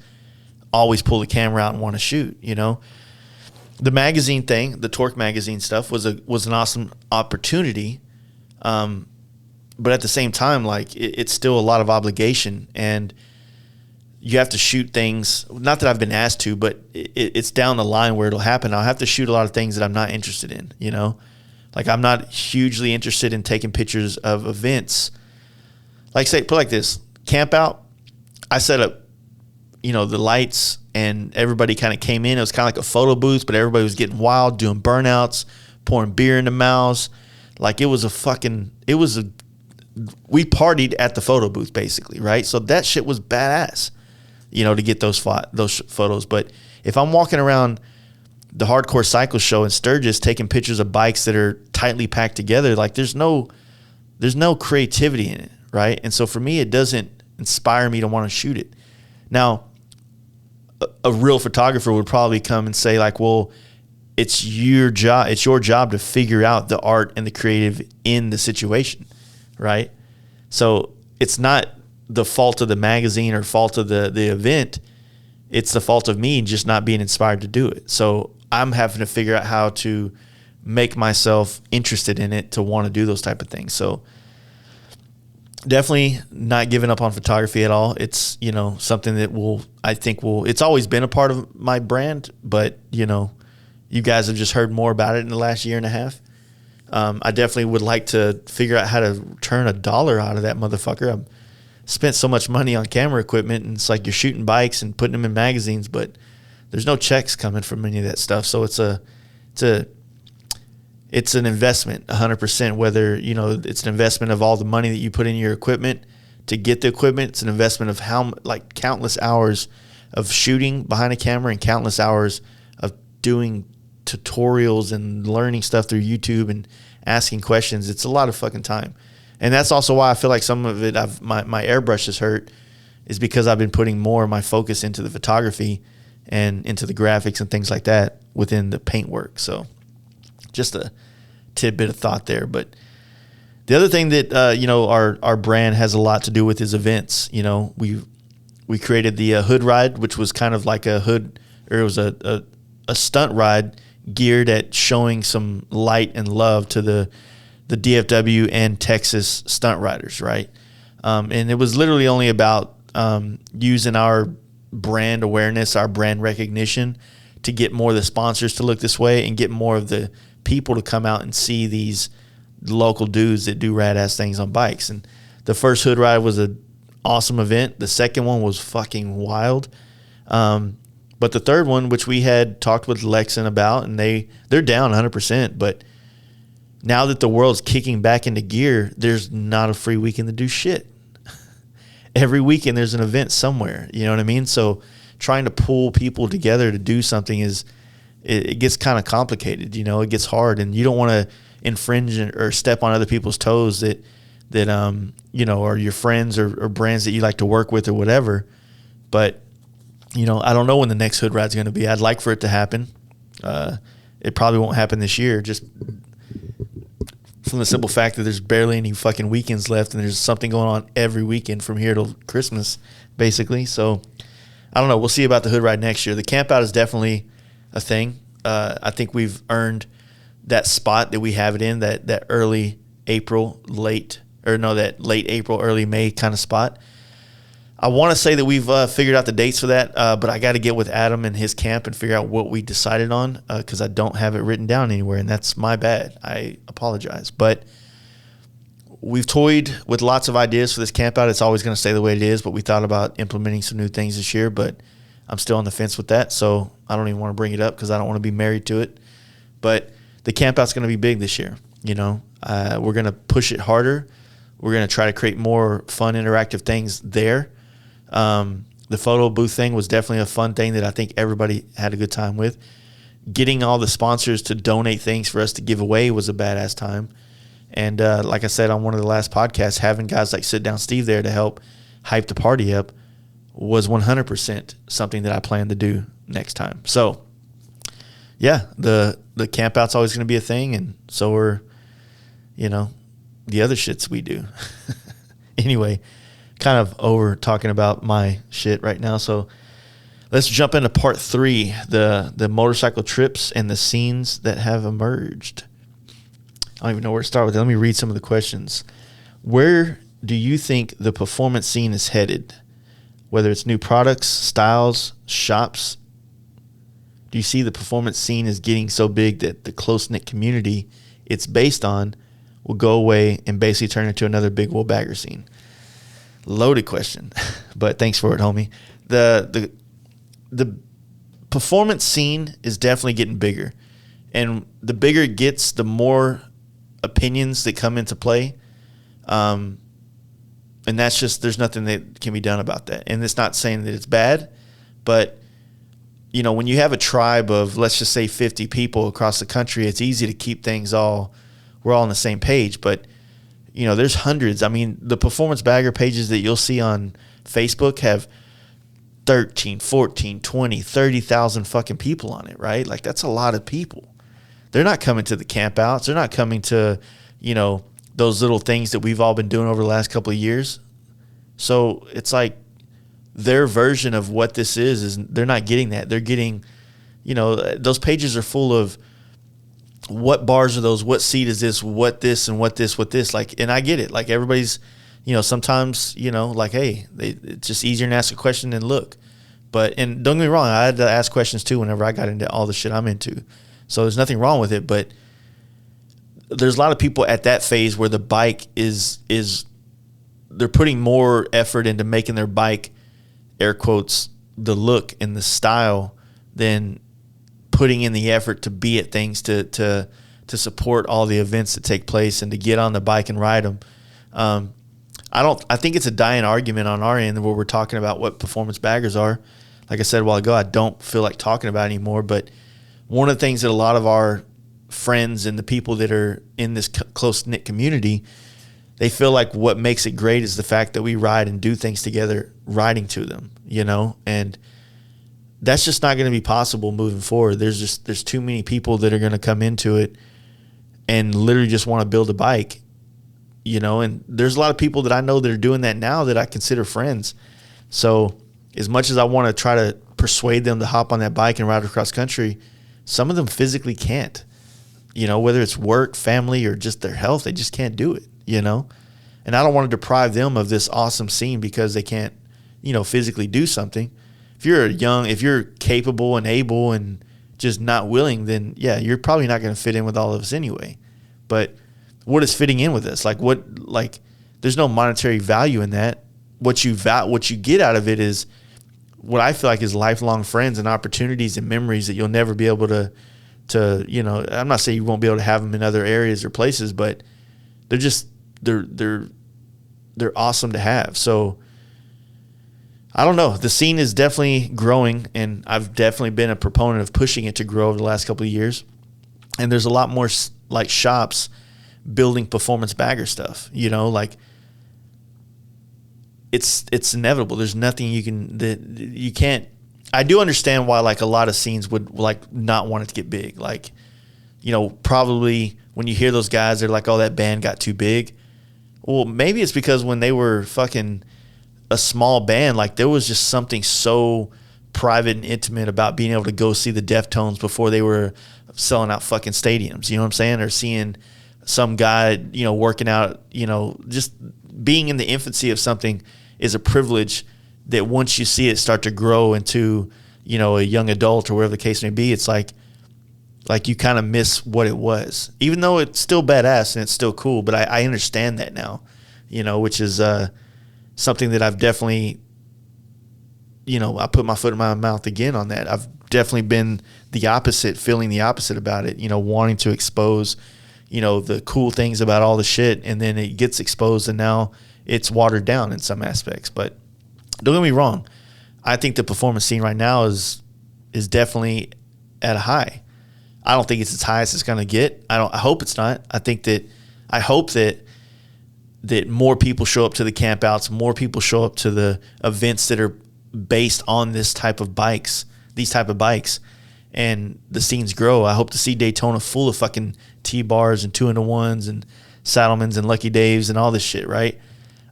always pull the camera out and want to shoot, The magazine thing, the Torque magazine stuff was an awesome opportunity. But at the same time, it's still a lot of obligation, and you have to shoot things, not that I've been asked to, but it's down the line where it'll happen. I'll have to shoot a lot of things that I'm not interested in, Like, I'm not hugely interested in taking pictures of events. Like, say, put it like this, camp out, I set up, the lights, and everybody kind of came in. It was kind of like a photo booth, but everybody was getting wild, doing burnouts, pouring beer in the mouths. Like, we partied at the photo booth, basically, right? So that shit was badass, to get those photos. But if I'm walking around the Hardcore Cycle Show in Sturgis taking pictures of bikes that are tightly packed together, like, there's no creativity in it, right? And so for me, it doesn't inspire me to want to shoot it. Now, a real photographer would probably come and say, like, well, it's your job to figure out the art and the creative in the situation, right? So it's not the fault of the magazine or fault of the event. It's the fault of me just not being inspired to do it. So I'm having to figure out how to make myself interested in it to want to do those type of things. So definitely not giving up on photography at all. It's, something that it's always been a part of my brand, but, you guys have just heard more about it in the last year and a half. I definitely would like to figure out how to turn $1 out of that motherfucker. I've spent so much money on camera equipment, and it's like you're shooting bikes and putting them in magazines, but there's no checks coming from any of that stuff. So it's an investment 100%, whether, it's an investment of all the money that you put in your equipment to get the equipment. It's an investment of countless hours of shooting behind a camera and countless hours of doing tutorials and learning stuff through YouTube and asking questions. It's a lot of fucking time. And that's also why I feel like some of it, my airbrush is hurt, is because I've been putting more of my focus into the photography and into the graphics and things like that within the paint work. So just a tidbit of thought there. But the other thing that, our brand has a lot to do with is events. We created the hood ride, which was kind of like a hood, or it was a stunt ride geared at showing some light and love to the DFW and Texas stunt riders, right? And it was literally only about using our brand awareness, our brand recognition, to get more of the sponsors to look this way and get more of the people to come out and see these local dudes that do rad-ass things on bikes. And the first hood ride was an awesome event. The second one was fucking wild. But the third one, which we had talked with Lexan about, and they're down 100%. But now that the world's kicking back into gear, there's not a free weekend to do shit. Every weekend there's an event somewhere. You know what I mean? So trying to pull people together to do something it gets kind of complicated. It gets hard, and you don't want to infringe or step on other people's toes that are your friends or brands that you like to work with or whatever. But I don't know when the next hood ride's going to be. I'd like for it to happen. It probably won't happen this year, just from the simple fact that there's barely any fucking weekends left, and there's something going on every weekend from here till Christmas, basically. So I don't know. We'll see about the hood ride next year. The camp out is definitely a thing. I think we've earned that spot that we have it in, that early April, late April, early May kind of spot. I want to say that we've figured out the dates for that, but I got to get with Adam and his camp and figure out what we decided on, because I don't have it written down anywhere, and that's my bad. I apologize. But we've toyed with lots of ideas for this camp out. It's always going to stay the way it is, but we thought about implementing some new things this year, but I'm still on the fence with that, so I don't even want to bring it up because I don't want to be married to it. But the camp out's going to be big this year. We're going to push it harder. We're going to try to create more fun, interactive things there. The photo booth thing was definitely a fun thing that I think everybody had a good time with. Getting all the sponsors to donate things for us to give away was a badass time. And like I said on one of the last podcasts, having guys like Sit Down Steve there to help hype the party up was 100% something that I plan to do next time. So, yeah, the camp out's always going to be a thing, and so are, the other shits we do. Anyway, kind of over talking about my shit right now, so let's jump into part 3, the motorcycle trips and the scenes that have emerged. I don't even know where to start with it. Let me read some of the questions. Where do you think the performance scene is headed? Whether it's new products, styles, shops, do you see the performance scene is getting so big that the close-knit community it's based on will go away and basically turn into another big wool bagger scene? Loaded question, but thanks for it, homie. The performance scene is definitely getting bigger, and the bigger it gets, the more opinions that come into play. And that's just, there's nothing that can be done about that. And it's not saying that it's bad, but, when you have a tribe of, let's just say 50 people across the country, it's easy to keep things we're all on the same page. But, there's hundreds. I mean, the performance bagger pages that you'll see on Facebook have 13, 14, 20, 30,000 fucking people on it, right? Like, that's a lot of people. They're not coming to the camp outs. They're not coming to, those little things that we've all been doing over the last couple of years. So it's like their version of what this is they're not getting that. They're getting, those pages are full of what bars are those, what seat is this, what this, and what this, what this. Like, and I get it. Like, everybody's, sometimes, like, hey, it's just easier to ask a question than look. But, and don't get me wrong, I had to ask questions too whenever I got into all the shit I'm into. So there's nothing wrong with it, but there's a lot of people at that phase where the bike is they're putting more effort into making their bike, air quotes, the look and the style than putting in the effort to be at things to support all the events that take place and to get on the bike and ride them. I think it's a dying argument on our end where we're talking about what performance baggers are. Like I said a while ago, I don't feel like talking about it anymore, but one of the things that a lot of our friends and the people that are in this close-knit community, they feel like what makes it great is the fact that we ride and do things together riding to them, and that's just not going to be possible moving forward. There's too many people that are going to come into it and literally just want to build a bike, and there's a lot of people that I know that are doing that now that I consider friends. So as much as I want to try to persuade them to hop on that bike and ride across country, some of them physically can't. Whether it's work, family, or just their health, they just can't do it, And I don't want to deprive them of this awesome scene because they can't, physically do something. If you're capable and able and just not willing, then yeah, you're probably not going to fit in with all of us anyway. But what is fitting in with us? There's no monetary value in that. What you get out of it is what I feel like is lifelong friends and opportunities and memories that you'll never be able to I'm not saying you won't be able to have them in other areas or places, but they're awesome to have. So I don't know. The scene is definitely growing, and I've definitely been a proponent of pushing it to grow over the last couple of years. And there's a lot more like shops building performance bagger stuff, it's inevitable. There's nothing you can't. I do understand why like a lot of scenes would like not want it to get big. Like, probably when you hear those guys, they're like, oh, that band got too big. Well, maybe it's because when they were fucking a small band, like there was just something so private and intimate about being able to go see the Deftones before they were selling out fucking stadiums. You know what I'm saying? Or seeing some guy, working out, just being in the infancy of something is a privilege that once you see it start to grow into, a young adult or whatever the case may be, it's like like you kind of miss what it was, even though it's still badass and it's still cool. But I understand that now, which is something that I've definitely, I put my foot in my mouth again on that. I've definitely been the opposite, feeling the opposite about it, wanting to expose, the cool things about all the shit, and then it gets exposed and now it's watered down in some aspects. But don't get me wrong, I think the performance scene right now is definitely at a high. I don't think it's as high as it's going to get. I hope it's not. I hope that more people show up to the campouts, more people show up to the events that are based on these type of bikes, and the scenes grow. I hope to see Daytona full of fucking T-bars and 2-in-1s and Saddlemans and Lucky Daves and all this shit, right?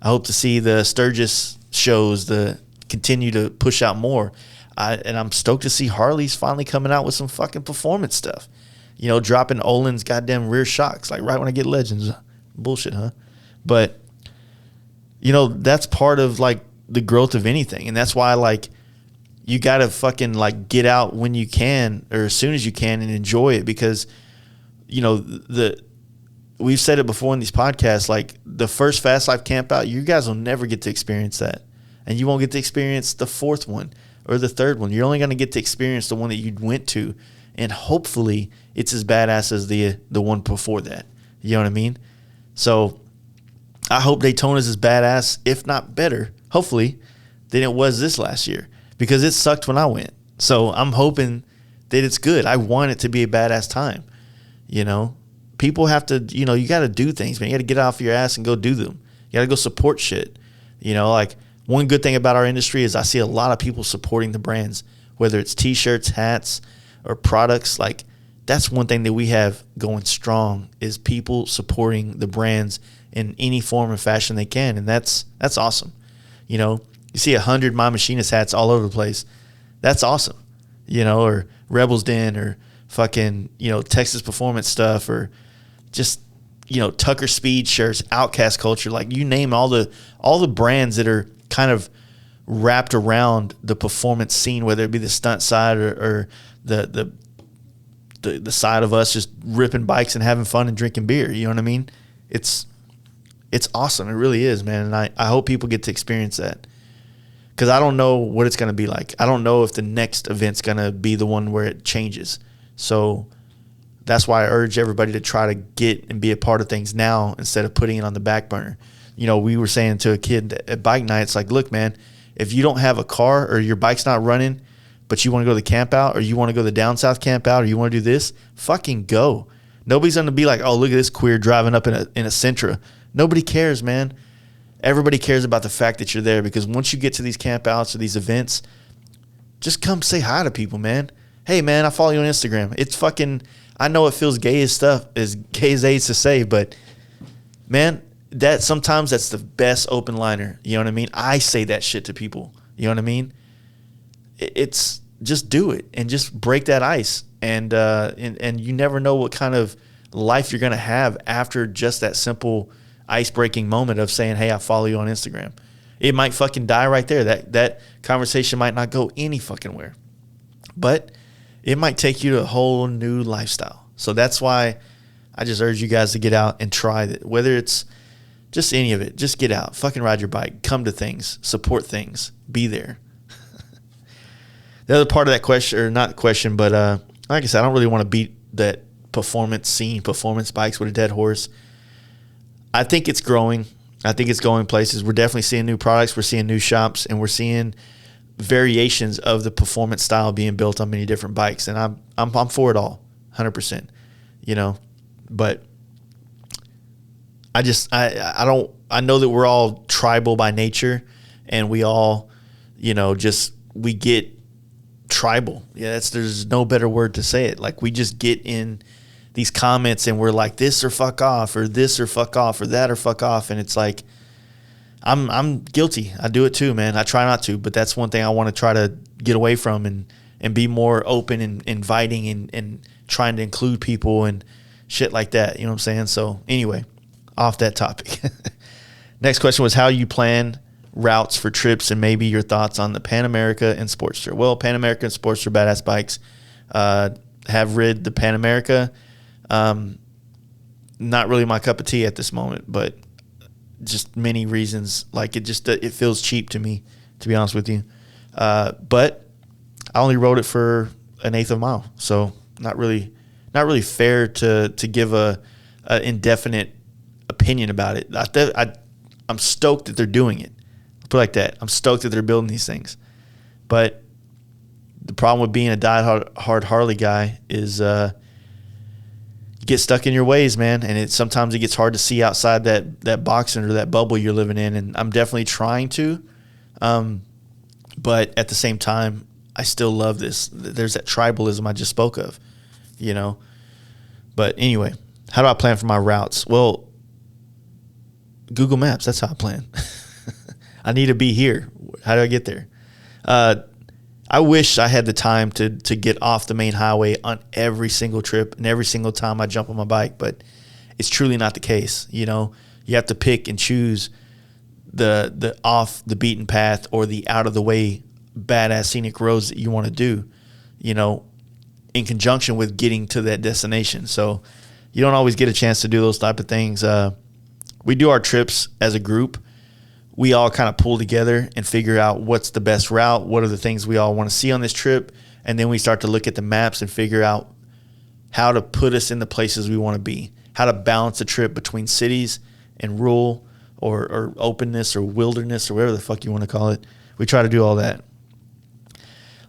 I hope to see the Sturgis shows continue to push out more. And I'm stoked to see Harley's finally coming out with some fucking performance stuff. Dropping Olin's goddamn rear shocks, like right when I get Legends. Bullshit, huh? But, that's part of, like, the growth of anything. And that's why, like, you got to fucking, like, get out when you can or as soon as you can and enjoy it because, we've said it before in these podcasts, like, the first Fast Life camp out, you guys will never get to experience that. And you won't get to experience the fourth one or the third one. You're only going to get to experience the one that you went to, and hopefully it's as badass as the one before that. You know what I mean? So I hope Daytona's as badass, if not better, hopefully, than it was this last year because it sucked when I went. So I'm hoping that it's good. I want it to be a badass time. People have to, you got to do things, man. You got to get off your ass and go do them. You got to go support shit. Like, one good thing about our industry is I see a lot of people supporting the brands, whether it's T-shirts, hats, or products. Like, that's one thing that we have going strong is people supporting the brands in any form or fashion they can, and that's awesome. You see 100 My Machinist hats all over the place. That's awesome. Or Rebels Den or fucking, Texas Performance stuff or just, Tucker Speed shirts, Outcast Culture. Like, you name all the brands that are kind of wrapped around the performance scene, whether it be the stunt side or the side of us just ripping bikes and having fun and drinking beer. You know what I mean? It's awesome. It really is, man. And I hope people get to experience that because I don't know what it's going to be like. I don't know if the next event's going to be the one where it changes. So that's why I urge everybody to try to get and be a part of things now instead of putting it on the back burner. We were saying to a kid at bike night, it's like, look, man, if you don't have a car or your bike's not running, but you want to go to the camp out or you want to go to the down south camp out or you want to do this, fucking go. Nobody's going to be like, oh, look at this queer driving up in a Sentra. Nobody cares, man. Everybody cares about the fact that you're there because once you get to these camp outs or these events, just come say hi to people, man. Hey, man, I follow you on Instagram. It's fucking, I know it feels gay as stuff, as gay as AIDS to say, but, man, sometimes that's the best open liner. You know what I mean? I say that shit to people. You know what I mean? It's just do it and just break that ice. And you never know what kind of life you're going to have after just that simple ice-breaking moment of saying, hey, I follow you on Instagram. It might fucking die right there. That conversation might not go any fucking where. But it might take you to a whole new lifestyle. So that's why I just urge you guys to get out and try that. Whether it's just any of it, just get out. Fucking ride your bike. Come to things. Support things. Be there. The other part of that question, or not question, but like I said, I don't really want to beat that performance scene, performance bikes with a dead horse. I think it's growing. I think it's going places. We're definitely seeing new products. We're seeing new shops, and we're seeing variations of the performance style being built on many different bikes. And I'm for it all, 100%. But I know that we're all tribal by nature, and we all, we get tribal. Yeah, there's no better word to say it. Like, we just get in these comments and we're like, this or fuck off, or this or fuck off, or that or fuck off. And it's like, I'm guilty. I do it too, man. I try not to, but that's one thing I want to try to get away from and be more open and inviting and trying to include people and shit like that. You know what I'm saying? So anyway, off that topic. Next question was how you plan routes for trips and maybe your thoughts on the Pan America and Sportster. Well, Pan America and Sportster, badass bikes. have rid the Pan America. Not really my cup of tea at this moment, but just many reasons. Like it feels cheap to me, to be honest with you. But I only rode it for an eighth of a mile, so not really fair to give a indefinite opinion about it. I'm stoked that they're doing it. Put it like that. I'm stoked that they're building these things. But the problem with being a die-hard Harley guy is you get stuck in your ways, man, and sometimes it gets hard to see outside that box or that bubble you're living in, and I'm definitely trying to. But at the same time, I still love this. There's that tribalism I just spoke of, you know. But anyway, how do I plan for my routes? Well, Google Maps, that's how I plan. I need to be here. How do I get there? I wish I had the time to get off the main highway on every single trip and every single time I jump on my bike, but it's truly not the case. You know, you have to pick and choose the off the beaten path or the out of the way badass scenic roads that you want to do, you know, in conjunction with getting to that destination. So you don't always get a chance to do those type of things. We do our trips as a group. We all kind of pull together and figure out what's the best route, what are the things we all want to see on this trip, and then we start to look at the maps and figure out how to put us in the places we want to be, how to balance the trip between cities and rural or openness or wilderness or whatever the fuck you want to call it. We try to do all that.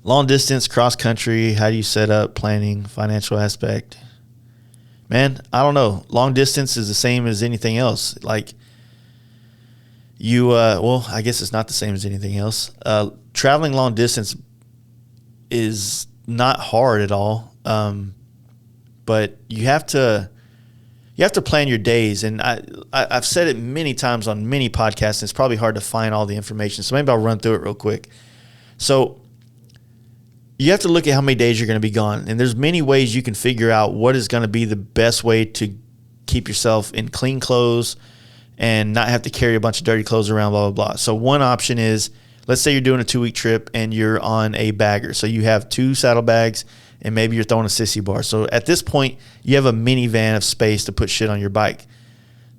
Long distance, cross country, how do you set up, planning, financial aspect? Man, I don't know. Long distance is the same as anything else. Like, well, I guess it's not the same as anything else. Traveling long distance is not hard at all, but you have to plan your days. And I've said it many times on many podcasts, and it's probably hard to find all the information. So maybe I'll run through it real quick. So you have to look at how many days you're going to be gone, and there's many ways you can figure out what is going to be the best way to keep yourself in clean clothes and not have to carry a bunch of dirty clothes around, blah, blah, blah. So one option is, let's say you're doing a 2-week trip and you're on a bagger. So you have 2 saddlebags and maybe you're throwing a sissy bar. So at this point, you have a minivan of space to put shit on your bike.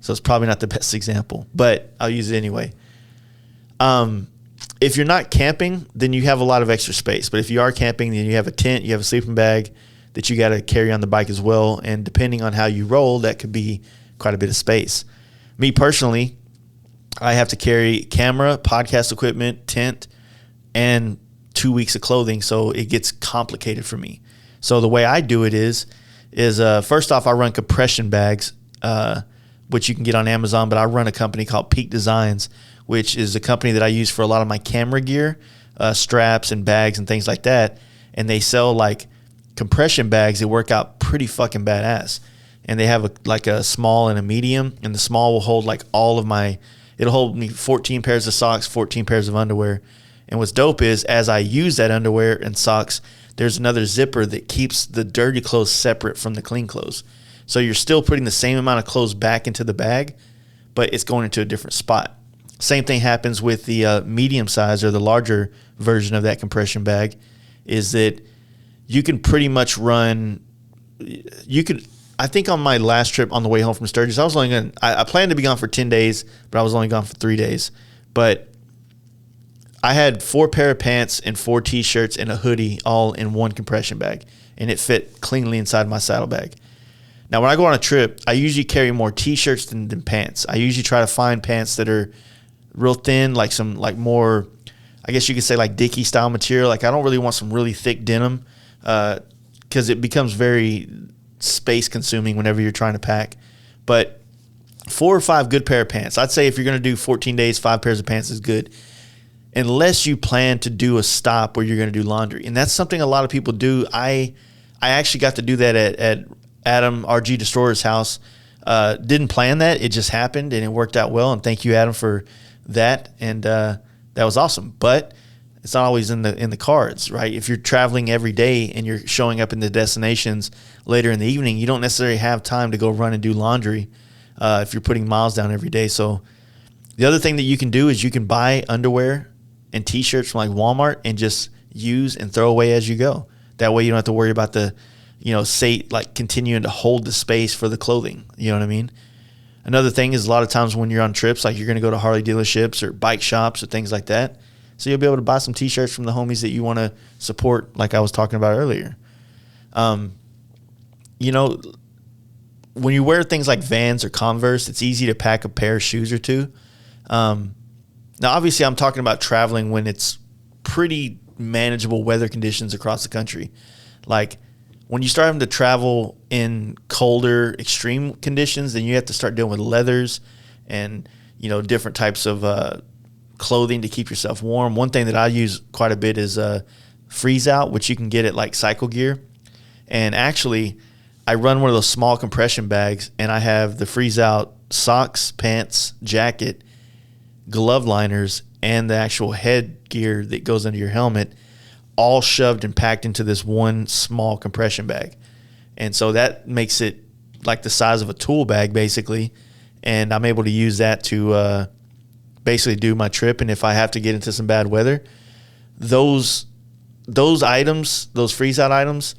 So it's probably not the best example, but I'll use it anyway. If you're not camping, then you have a lot of extra space. But if you are camping, then you have a tent, you have a sleeping bag that you got to carry on the bike as well. And depending on how you roll, that could be quite a bit of space. Me personally, I have to carry camera, podcast equipment, tent, and 2 weeks of clothing, so it gets complicated for me. So the way I do it is first off, I run compression bags, which you can get on Amazon, but I run a company called Peak Designs, which is a company that I use for a lot of my camera gear, straps and bags and things like that. And they sell like compression bags that work out pretty fucking badass. And they have a small and a medium, and the small will hold like it'll hold me 14 pairs of socks, 14 pairs of underwear. And what's dope is, as I use that underwear and socks, there's another zipper that keeps the dirty clothes separate from the clean clothes. So you're still putting the same amount of clothes back into the bag, but it's going into a different spot. Same thing happens with the medium size or the larger version of that compression bag, is that you can pretty much I think on my last trip on the way home from Sturgis, I planned to be gone for 10 days, but I was only gone for 3 days. But I had 4 pair of pants and 4 T-shirts and a hoodie all in one compression bag, and it fit cleanly inside my saddlebag. Now, when I go on a trip, I usually carry more T-shirts than pants. I usually try to find pants that are real thin, like more, I guess you could say like Dickie style material. Like, I don't really want some really thick denim because it becomes very space consuming whenever you're trying to pack. But 4 or 5 good pair of pants. I'd say if you're going to do 14 days, 5 pairs of pants is good, unless you plan to do a stop where you're going to do laundry. And that's something a lot of people do. I actually got to do that at Adam RG Destroyer's house. Didn't plan that. It just happened, and it worked out well. And thank you, Adam, for that. And that was awesome. But it's not always in the cards, right? If you're traveling every day and you're showing up in the destinations later in the evening, you don't necessarily have time to go run and do laundry if you're putting miles down every day. So the other thing that you can do is you can buy underwear and T-shirts from like Walmart and just use and throw away as you go. That way you don't have to worry about the say like continuing to hold the space for the clothing. You know what I mean? Another thing is a lot of times when you're on trips, like you're going to go to Harley dealerships or bike shops or things like that. So you'll be able to buy some T-shirts from the homies that you want to support, like I was talking about earlier. When you wear things like Vans or Converse, it's easy to pack a pair of shoes or two. Now, obviously, I'm talking about traveling when it's pretty manageable weather conditions across the country. Like when you start having to travel in colder, extreme conditions, then you have to start dealing with leathers and, different types of clothing to keep yourself warm. One thing that I use quite a bit is Freeze Out, which you can get at like Cycle Gear. And actually, I run one of those small compression bags, and I have the Freeze Out socks, pants, jacket, glove liners, and the actual headgear that goes under your helmet all shoved and packed into this one small compression bag. And so that makes it like the size of a tool bag, basically. And I'm able to use that to basically do my trip. And if I have to get into some bad weather, those items, those freeze out items,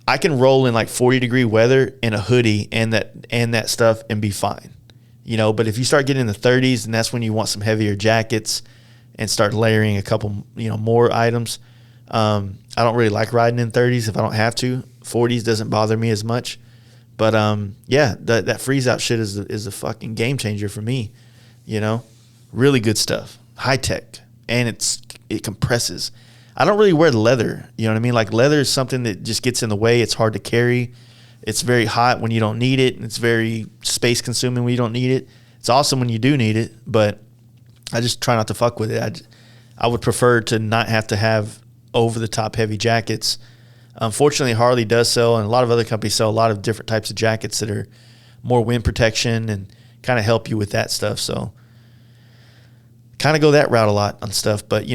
I can roll in like 40-degree weather in a hoodie and that stuff and be fine. But if you start getting in the 30s, and that's when you want some heavier jackets and start layering a couple, more items. I don't really like riding in 30s if I don't have to. 40s doesn't bother me as much. But that freeze out shit is a fucking game changer for me. Really good stuff, high tech, and it compresses. I don't really wear leather. You know what I mean? Like leather is something that just gets in the way. It's hard to carry. It's very hot when you don't need it, and it's very space consuming when you don't need it. It's awesome when you do need it, but I just try not to fuck with it. I would prefer to not have to have over-the-top heavy jackets. Unfortunately, Harley does sell, and a lot of other companies sell a lot of different types of jackets that are more wind protection and kind of help you with that stuff. So kind of go that route a lot on stuff. But,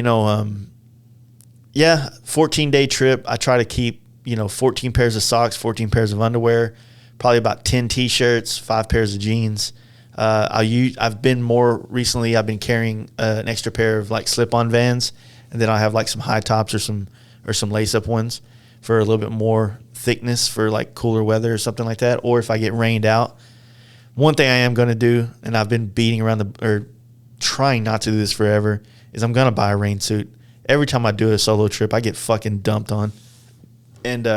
14-day trip. I try to keep, 14 pairs of socks, 14 pairs of underwear, probably about 10 T-shirts, 5 pairs of jeans. I've been carrying an extra pair of like slip-on Vans, and then I have like some high tops or some lace-up ones for a little bit more thickness for like cooler weather or something like that. Or if I get rained out. One thing I am going to do, and I've been trying not to do this forever, is I'm going to buy a rain suit. Every time I do a solo trip, I get fucking dumped on. And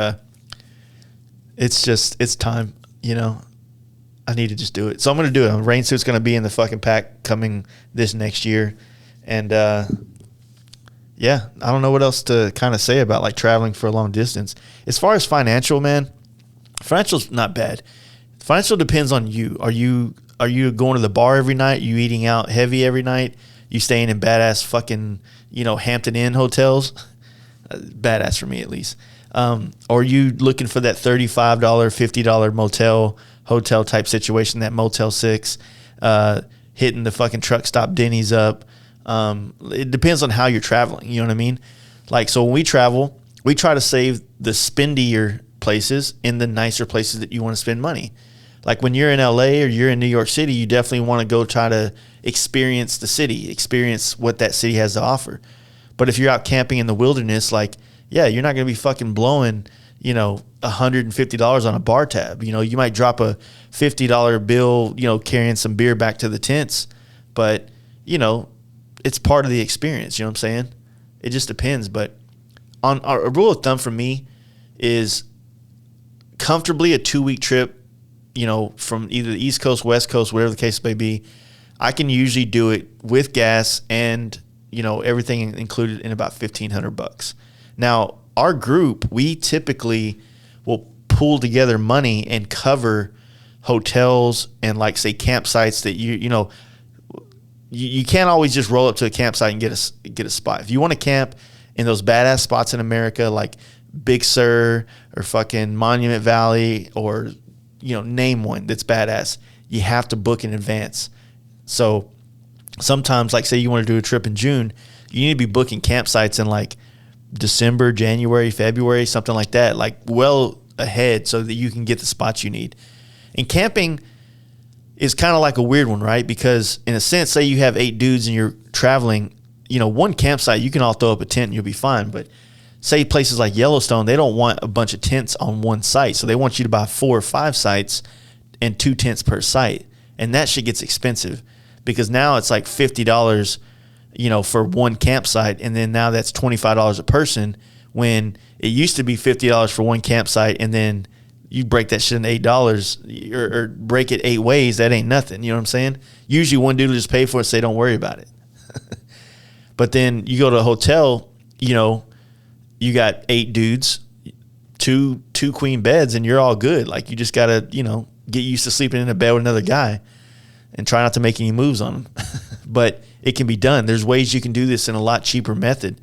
it's time, I need to just do it. So I'm going to do it. A rain suit's going to be in the fucking pack coming this next year. And, I don't know what else to kind of say about like traveling for a long distance. As far as financial's not bad. Financial depends on you. Are you going to the bar every night? You eating out heavy every night? You staying in badass fucking, Hampton Inn hotels? Badass for me at least. Or are you looking for that $35, $50 hotel type situation, that Motel 6, hitting the fucking truck stop Denny's up? It depends on how you're traveling. You know what I mean? Like, so when we travel, we try to save the spendier places in the nicer places that you want to spend money. Like when you're in LA or you're in New York City, you definitely want to go try to experience the city, experience what that city has to offer. But if you're out camping in the wilderness, like, you're not going to be fucking blowing, $150 on a bar tab. You might drop a $50 bill, carrying some beer back to the tents, but, it's part of the experience. You know what I'm saying? It just depends. But a rule of thumb for me is comfortably a 2-week trip, from either the East Coast, West Coast, whatever the case may be. I can usually do it with gas and, everything included in about $1,500. Now, our group, we typically will pool together money and cover hotels and like say campsites that you can't always just roll up to a campsite and get a spot. If you want to camp in those badass spots in America like Big Sur or fucking Monument Valley or name one that's badass, you have to book in advance. So sometimes, like say you want to do a trip in June, you need to be booking campsites in like December, January, February, something like that, like well ahead so that you can get the spots you need. And camping is kind of like a weird one, right? Because in a sense, say you have 8 dudes and you're traveling, one campsite, you can all throw up a tent and you'll be fine. But say places like Yellowstone, they don't want a bunch of tents on one site. So they want you to buy 4 or 5 sites and 2 tents per site. And that shit gets expensive because now it's like $50, for one campsite. And then now that's $25 a person when it used to be $50 for one campsite. And then you break that shit in $8 or break it 8 ways. That ain't nothing. You know what I'm saying? Usually one dude will just pay for it, say don't worry about it. But then you go to a hotel, you got 8 dudes, two queen beds, and you're all good. Like, you just got to, get used to sleeping in a bed with another guy and try not to make any moves on them. But it can be done. There's ways you can do this in a lot cheaper method.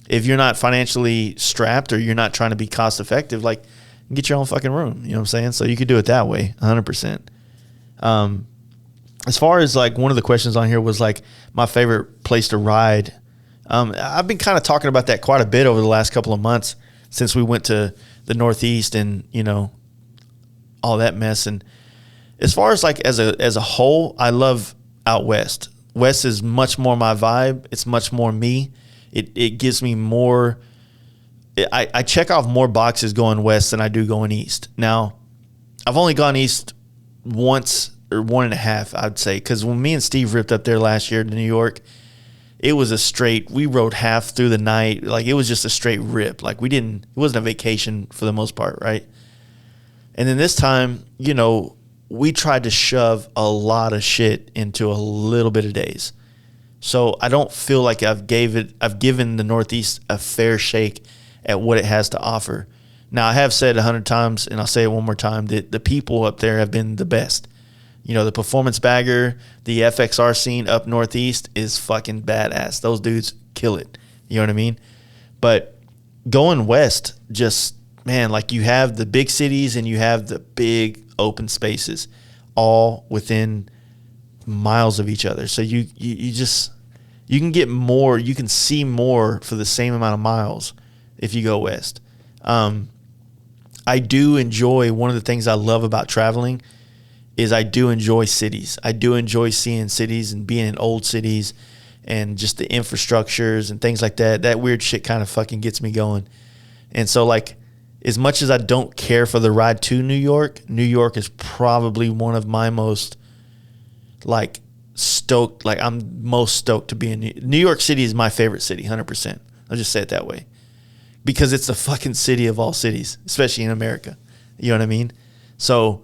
If you're not financially strapped or you're not trying to be cost effective, like, get your own fucking room. You know what I'm saying? So you could do it that way, 100%. As far as, like, one of the questions on here was, like, my favorite place to ride. I've been kind of talking about that quite a bit over the last couple of months since we went to the Northeast and, all that mess. And as far as, like, as a whole, I love out West. West is much more my vibe. It's much more me. It gives me more. I check off more boxes going west than I do going east. Now, I've only gone east once or 1.5, I'd say, because when me and Steve ripped up there last year to New York, it was a straight, we rode half through the night. Like, it was just a straight rip. Like, it wasn't a vacation for the most part, right? And then this time, we tried to shove a lot of shit into a little bit of days. So I don't feel like I've given the Northeast a fair shake at what it has to offer. Now, I have said 100 times, and I'll say it one more time, that the people up there have been the best. The performance bagger, the FXR scene up Northeast is fucking badass. Those dudes kill it. You know what I mean? But going west, just, man, like, you have the big cities and you have the big open spaces all within miles of each other. So you can get more, you can see more for the same amount of miles if you go west. I do enjoy, one of the things I love about traveling is I do enjoy cities. I do enjoy seeing cities and being in old cities and just the infrastructures and things like that. That weird shit kind of fucking gets me going. And so, like, as much as I don't care for the ride to New York is probably one of my most, like, stoked. Like, I'm most stoked to be in New York City is my favorite city, 100%. I'll just say it that way. Because it's the fucking city of all cities, especially in America. You know what I mean? So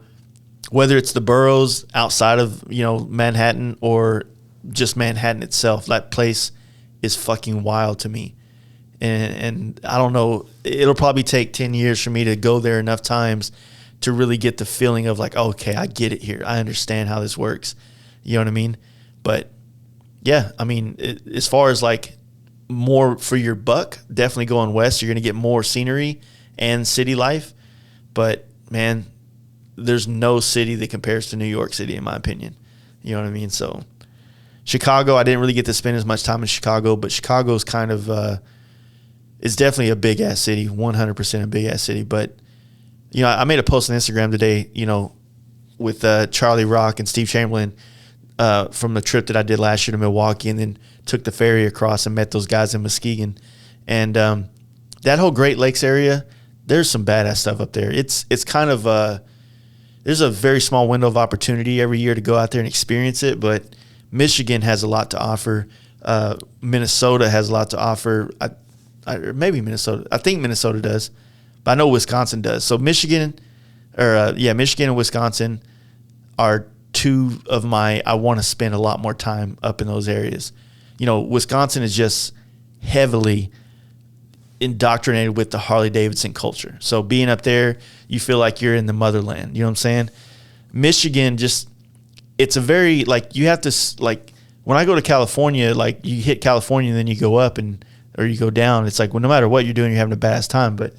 whether it's the boroughs outside of, Manhattan or just Manhattan itself, that place is fucking wild to me. And I don't know, it'll probably take 10 years for me to go there enough times to really get the feeling of, like, okay, I get it here. I understand how this works. You know what I mean? But yeah, I mean, as far as, like, more for your buck, definitely going west. You're going to get more scenery and city life. But, man, there's no city that compares to New York City, in my opinion. You know what I mean? So Chicago, I didn't really get to spend as much time in Chicago, but Chicago's kind of it's definitely a big-ass city, 100% a big-ass city. But, I made a post on Instagram today, with Charlie Rock and Steve Chamberlain from the trip that I did last year to Milwaukee, and then took the ferry across and met those guys in Muskegon. And that whole Great Lakes area, there's some badass stuff up there. It's kind of there's a very small window of opportunity every year to go out there and experience it, but Michigan has a lot to offer. Minnesota has a lot to offer. Maybe Minnesota. I think Minnesota does, but I know Wisconsin does. So Michigan and Wisconsin are two of my, I want to spend a lot more time up in those areas. Wisconsin is just heavily indoctrinated with the Harley Davidson culture. So being up there, you feel like you're in the motherland. You know what I'm saying? Michigan, just, it's a very, like, you have to, like, when I go to California, like, you hit California and then you go up or you go down. It's like, well, no matter what you're doing, you're having a badass time. But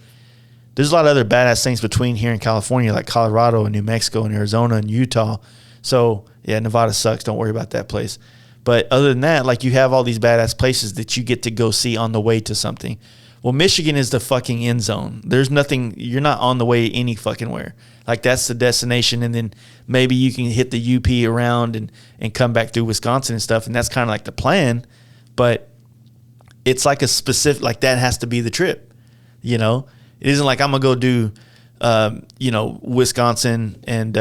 there's a lot of other badass things between here and California, like Colorado and New Mexico and Arizona and Utah. So yeah, Nevada sucks. Don't worry about that place. But other than that, like, you have all these badass places that you get to go see on the way to something. Well, Michigan is the fucking end zone. There's nothing, you're not on the way any fucking where. Like, that's the destination, and then maybe you can hit the UP around and come back through Wisconsin and stuff, and that's kind of like the plan. But it's like a specific, like that has to be the trip. You know, it isn't like I'm gonna go do, Wisconsin and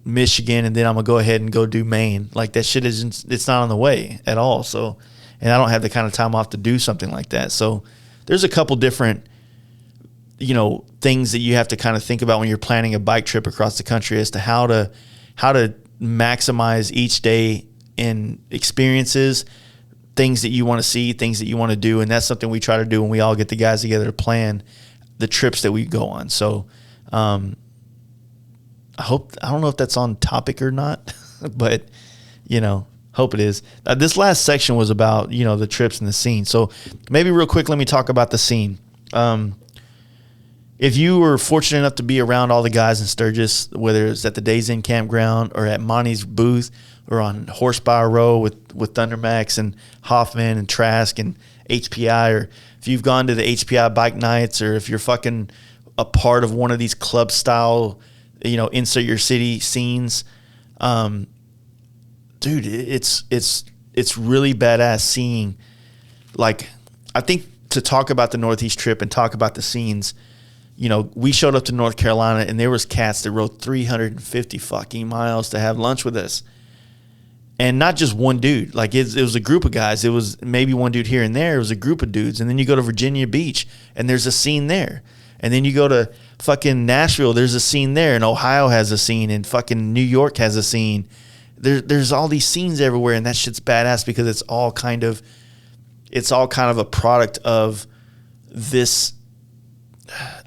Michigan, and then I'm gonna go ahead and go do Maine. Like that shit isn't. It's not on the way at all. So, and I don't have the kind of time off to do something like that. So, there's a couple different, things that you have to kind of think about when you're planning a bike trip across the country as to how to maximize each day in experiences, things that you want to see, things that you want to do. And that's something we try to do when we all get the guys together to plan the trips that we go on. So I don't know if that's on topic or not, but, hope it is. This last section was about, the trips and the scene. So maybe real quick, let me talk about the scene. If you were fortunate enough to be around all the guys in Sturgis, whether it's at the Days Inn campground or at Monty's booth or on Horsepower Row with Thundermax and Hoffman and Trask and HPI, or if you've gone to the HPI bike nights, or if you're fucking a part of one of these club style, insert your city scenes, dude, it's really badass seeing. Like, I think to talk about the Northeast trip and talk about the scenes, we showed up to North Carolina and there was cats that rode 350 fucking miles to have lunch with us. And not just one dude. Like, it was a group of guys. It was maybe one dude here and there. It was a group of dudes. And then you go to Virginia Beach and there's a scene there. And then you go to fucking Nashville, there's a scene there. And Ohio has a scene. And fucking New York has a scene. There's all these scenes everywhere. And that shit's badass because it's all kind of a product of this.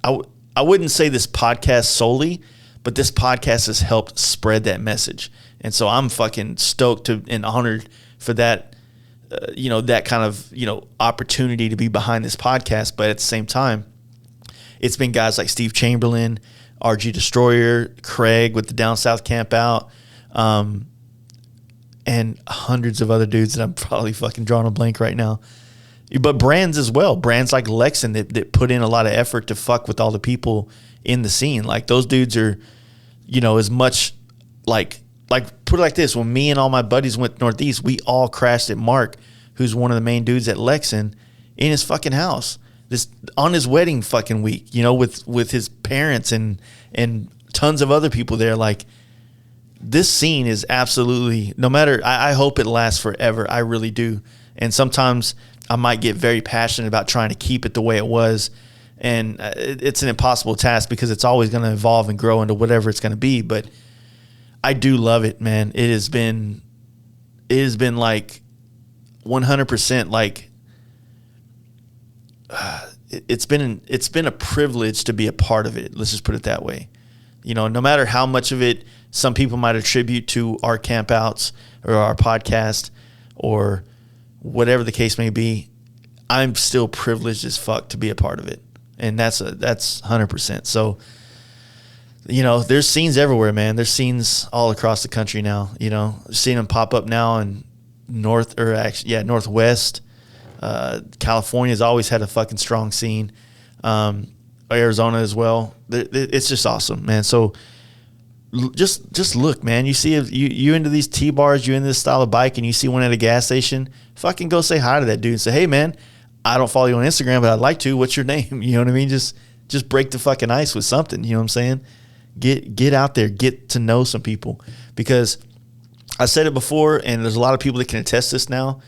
I wouldn't say this podcast solely, but this podcast has helped spread that message. And so I'm fucking stoked and honored for that, that kind of, opportunity to be behind this podcast. But at the same time, it's been guys like Steve Chamberlain, RG Destroyer, Craig with the Down South Camp Out, and hundreds of other dudes that I'm probably fucking drawing a blank right now. But brands as well. Brands like Lexan that put in a lot of effort to fuck with all the people in the scene. Like, those dudes are, as much like put it like this. When me and all my buddies went Northeast, we all crashed at Mark, who's one of the main dudes at Lexan, in his fucking house. This on his wedding fucking week, with his parents and tons of other people there. Like, this scene is absolutely, no matter, I hope it lasts forever. I really do. And sometimes I might get very passionate about trying to keep it the way it was. And it's an impossible task because it's always going to evolve and grow into whatever it's going to be. But I do love it, man. It has been like 100% like, it's been a privilege to be a part of it. Let's just put it that way. No matter how much of it some people might attribute to our campouts or our podcast or whatever the case may be, I'm still privileged as fuck to be a part of it. And that's 100%. So, there's scenes everywhere, man. There's scenes all across the country now, seeing them pop up now in Northwest. California's always had a fucking strong scene. Arizona as well. It's just awesome, man. So just look, man. You see, you into these T-bars, you into this style of bike, and you see one at a gas station, fucking go say hi to that dude and say, hey, man, I don't follow you on Instagram, but I'd like to. What's your name? You know what I mean? Just break the fucking ice with something. You know what I'm saying? Get out there, get to know some people. Because I said it before, and there's a lot of people that can attest this now.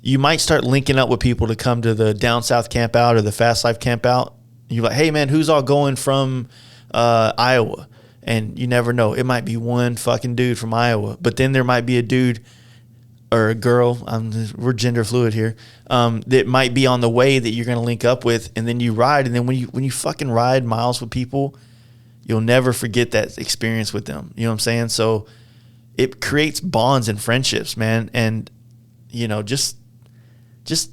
You might start linking up with people to come to the Down South Camp Out or the FASTLIFE Camp Out. You're like, hey, man, who's all going from Iowa? And you never know. It might be one fucking dude from Iowa, but then there might be a dude or a girl, we're gender fluid here, that might be on the way that you're going to link up with, and then you ride, and then when you fucking ride miles with people, you'll never forget that experience with them. You know what I'm saying? So it creates bonds and friendships, man. And, just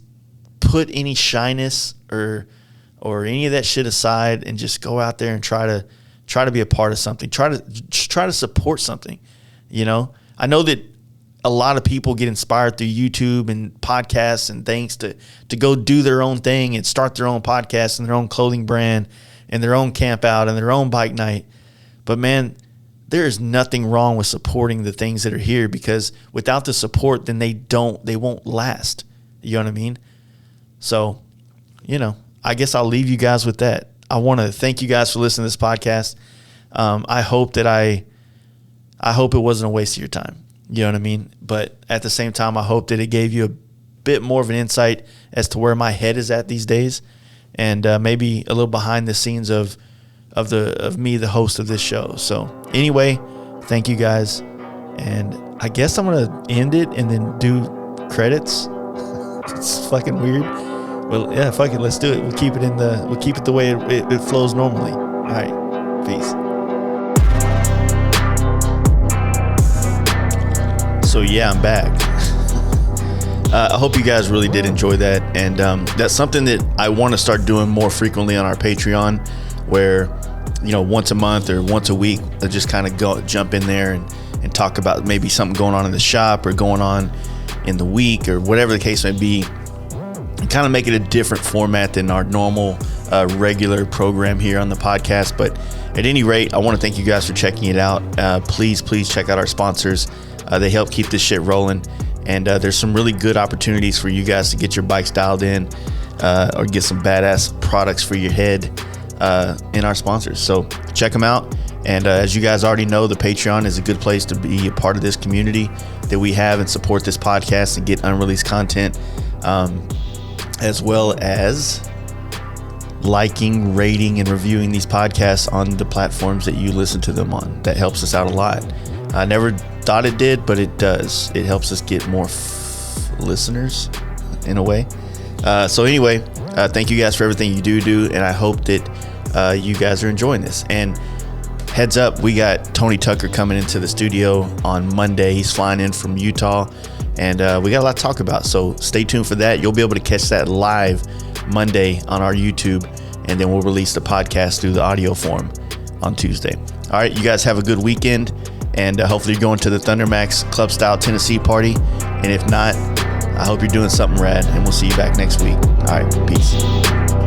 put any shyness or any of that shit aside and just go out there and try to be a part of something. Try to support something. I know that a lot of people get inspired through YouTube and podcasts and things to go do their own thing and start their own podcast and their own clothing brand and their own camp out and their own bike night. But man, there is nothing wrong with supporting the things that are here, because without the support, then they won't last. You know what I mean? So, I guess I'll leave you guys with that. I want to thank you guys for listening to this podcast. I hope it wasn't a waste of your time. You know what I mean? But at the same time, I hope that it gave you a bit more of an insight as to where my head is at these days, and maybe a little behind the scenes of me, the host of this show. So anyway, thank you guys, and I guess I'm gonna end it and then do credits. It's fucking weird. Well, yeah, fuck it, let's do it. We'll keep it the way it flows normally. All right, peace. So yeah, I'm back. I hope you guys really did enjoy that, and that's something that I want to start doing more frequently on our Patreon, where once a month or once a week, I'll just kind of jump in there and talk about maybe something going on in the shop or going on in the week or whatever the case may be, and kind of make it a different format than our normal regular program here on the podcast. But at any rate, I want to thank you guys for checking it out. Please check out our sponsors. They help keep this shit rolling, and there's some really good opportunities for you guys to get your bikes dialed in or get some badass products for your head in our sponsors. So check them out. And as you guys already know, the Patreon is a good place to be a part of this community that we have and support this podcast and get unreleased content, as well as liking, rating, and reviewing these podcasts on the platforms that you listen to them on. That helps us out a lot. I never thought it did, but it does. It helps us get more listeners in a way. So anyway, thank you guys for everything you do, and I hope that you guys are enjoying this. And heads up, we got Tony Tucker coming into the studio on Monday. He's flying in from Utah, and we got a lot to talk about. So stay tuned for that. You'll be able to catch that live Monday on our YouTube, and then we'll release the podcast through the audio form on Tuesday. All right, you guys have a good weekend, and hopefully you're going to the Thundermax Club Style Tennessee party. And if not, I hope you're doing something rad, and we'll see you back next week. All right, peace.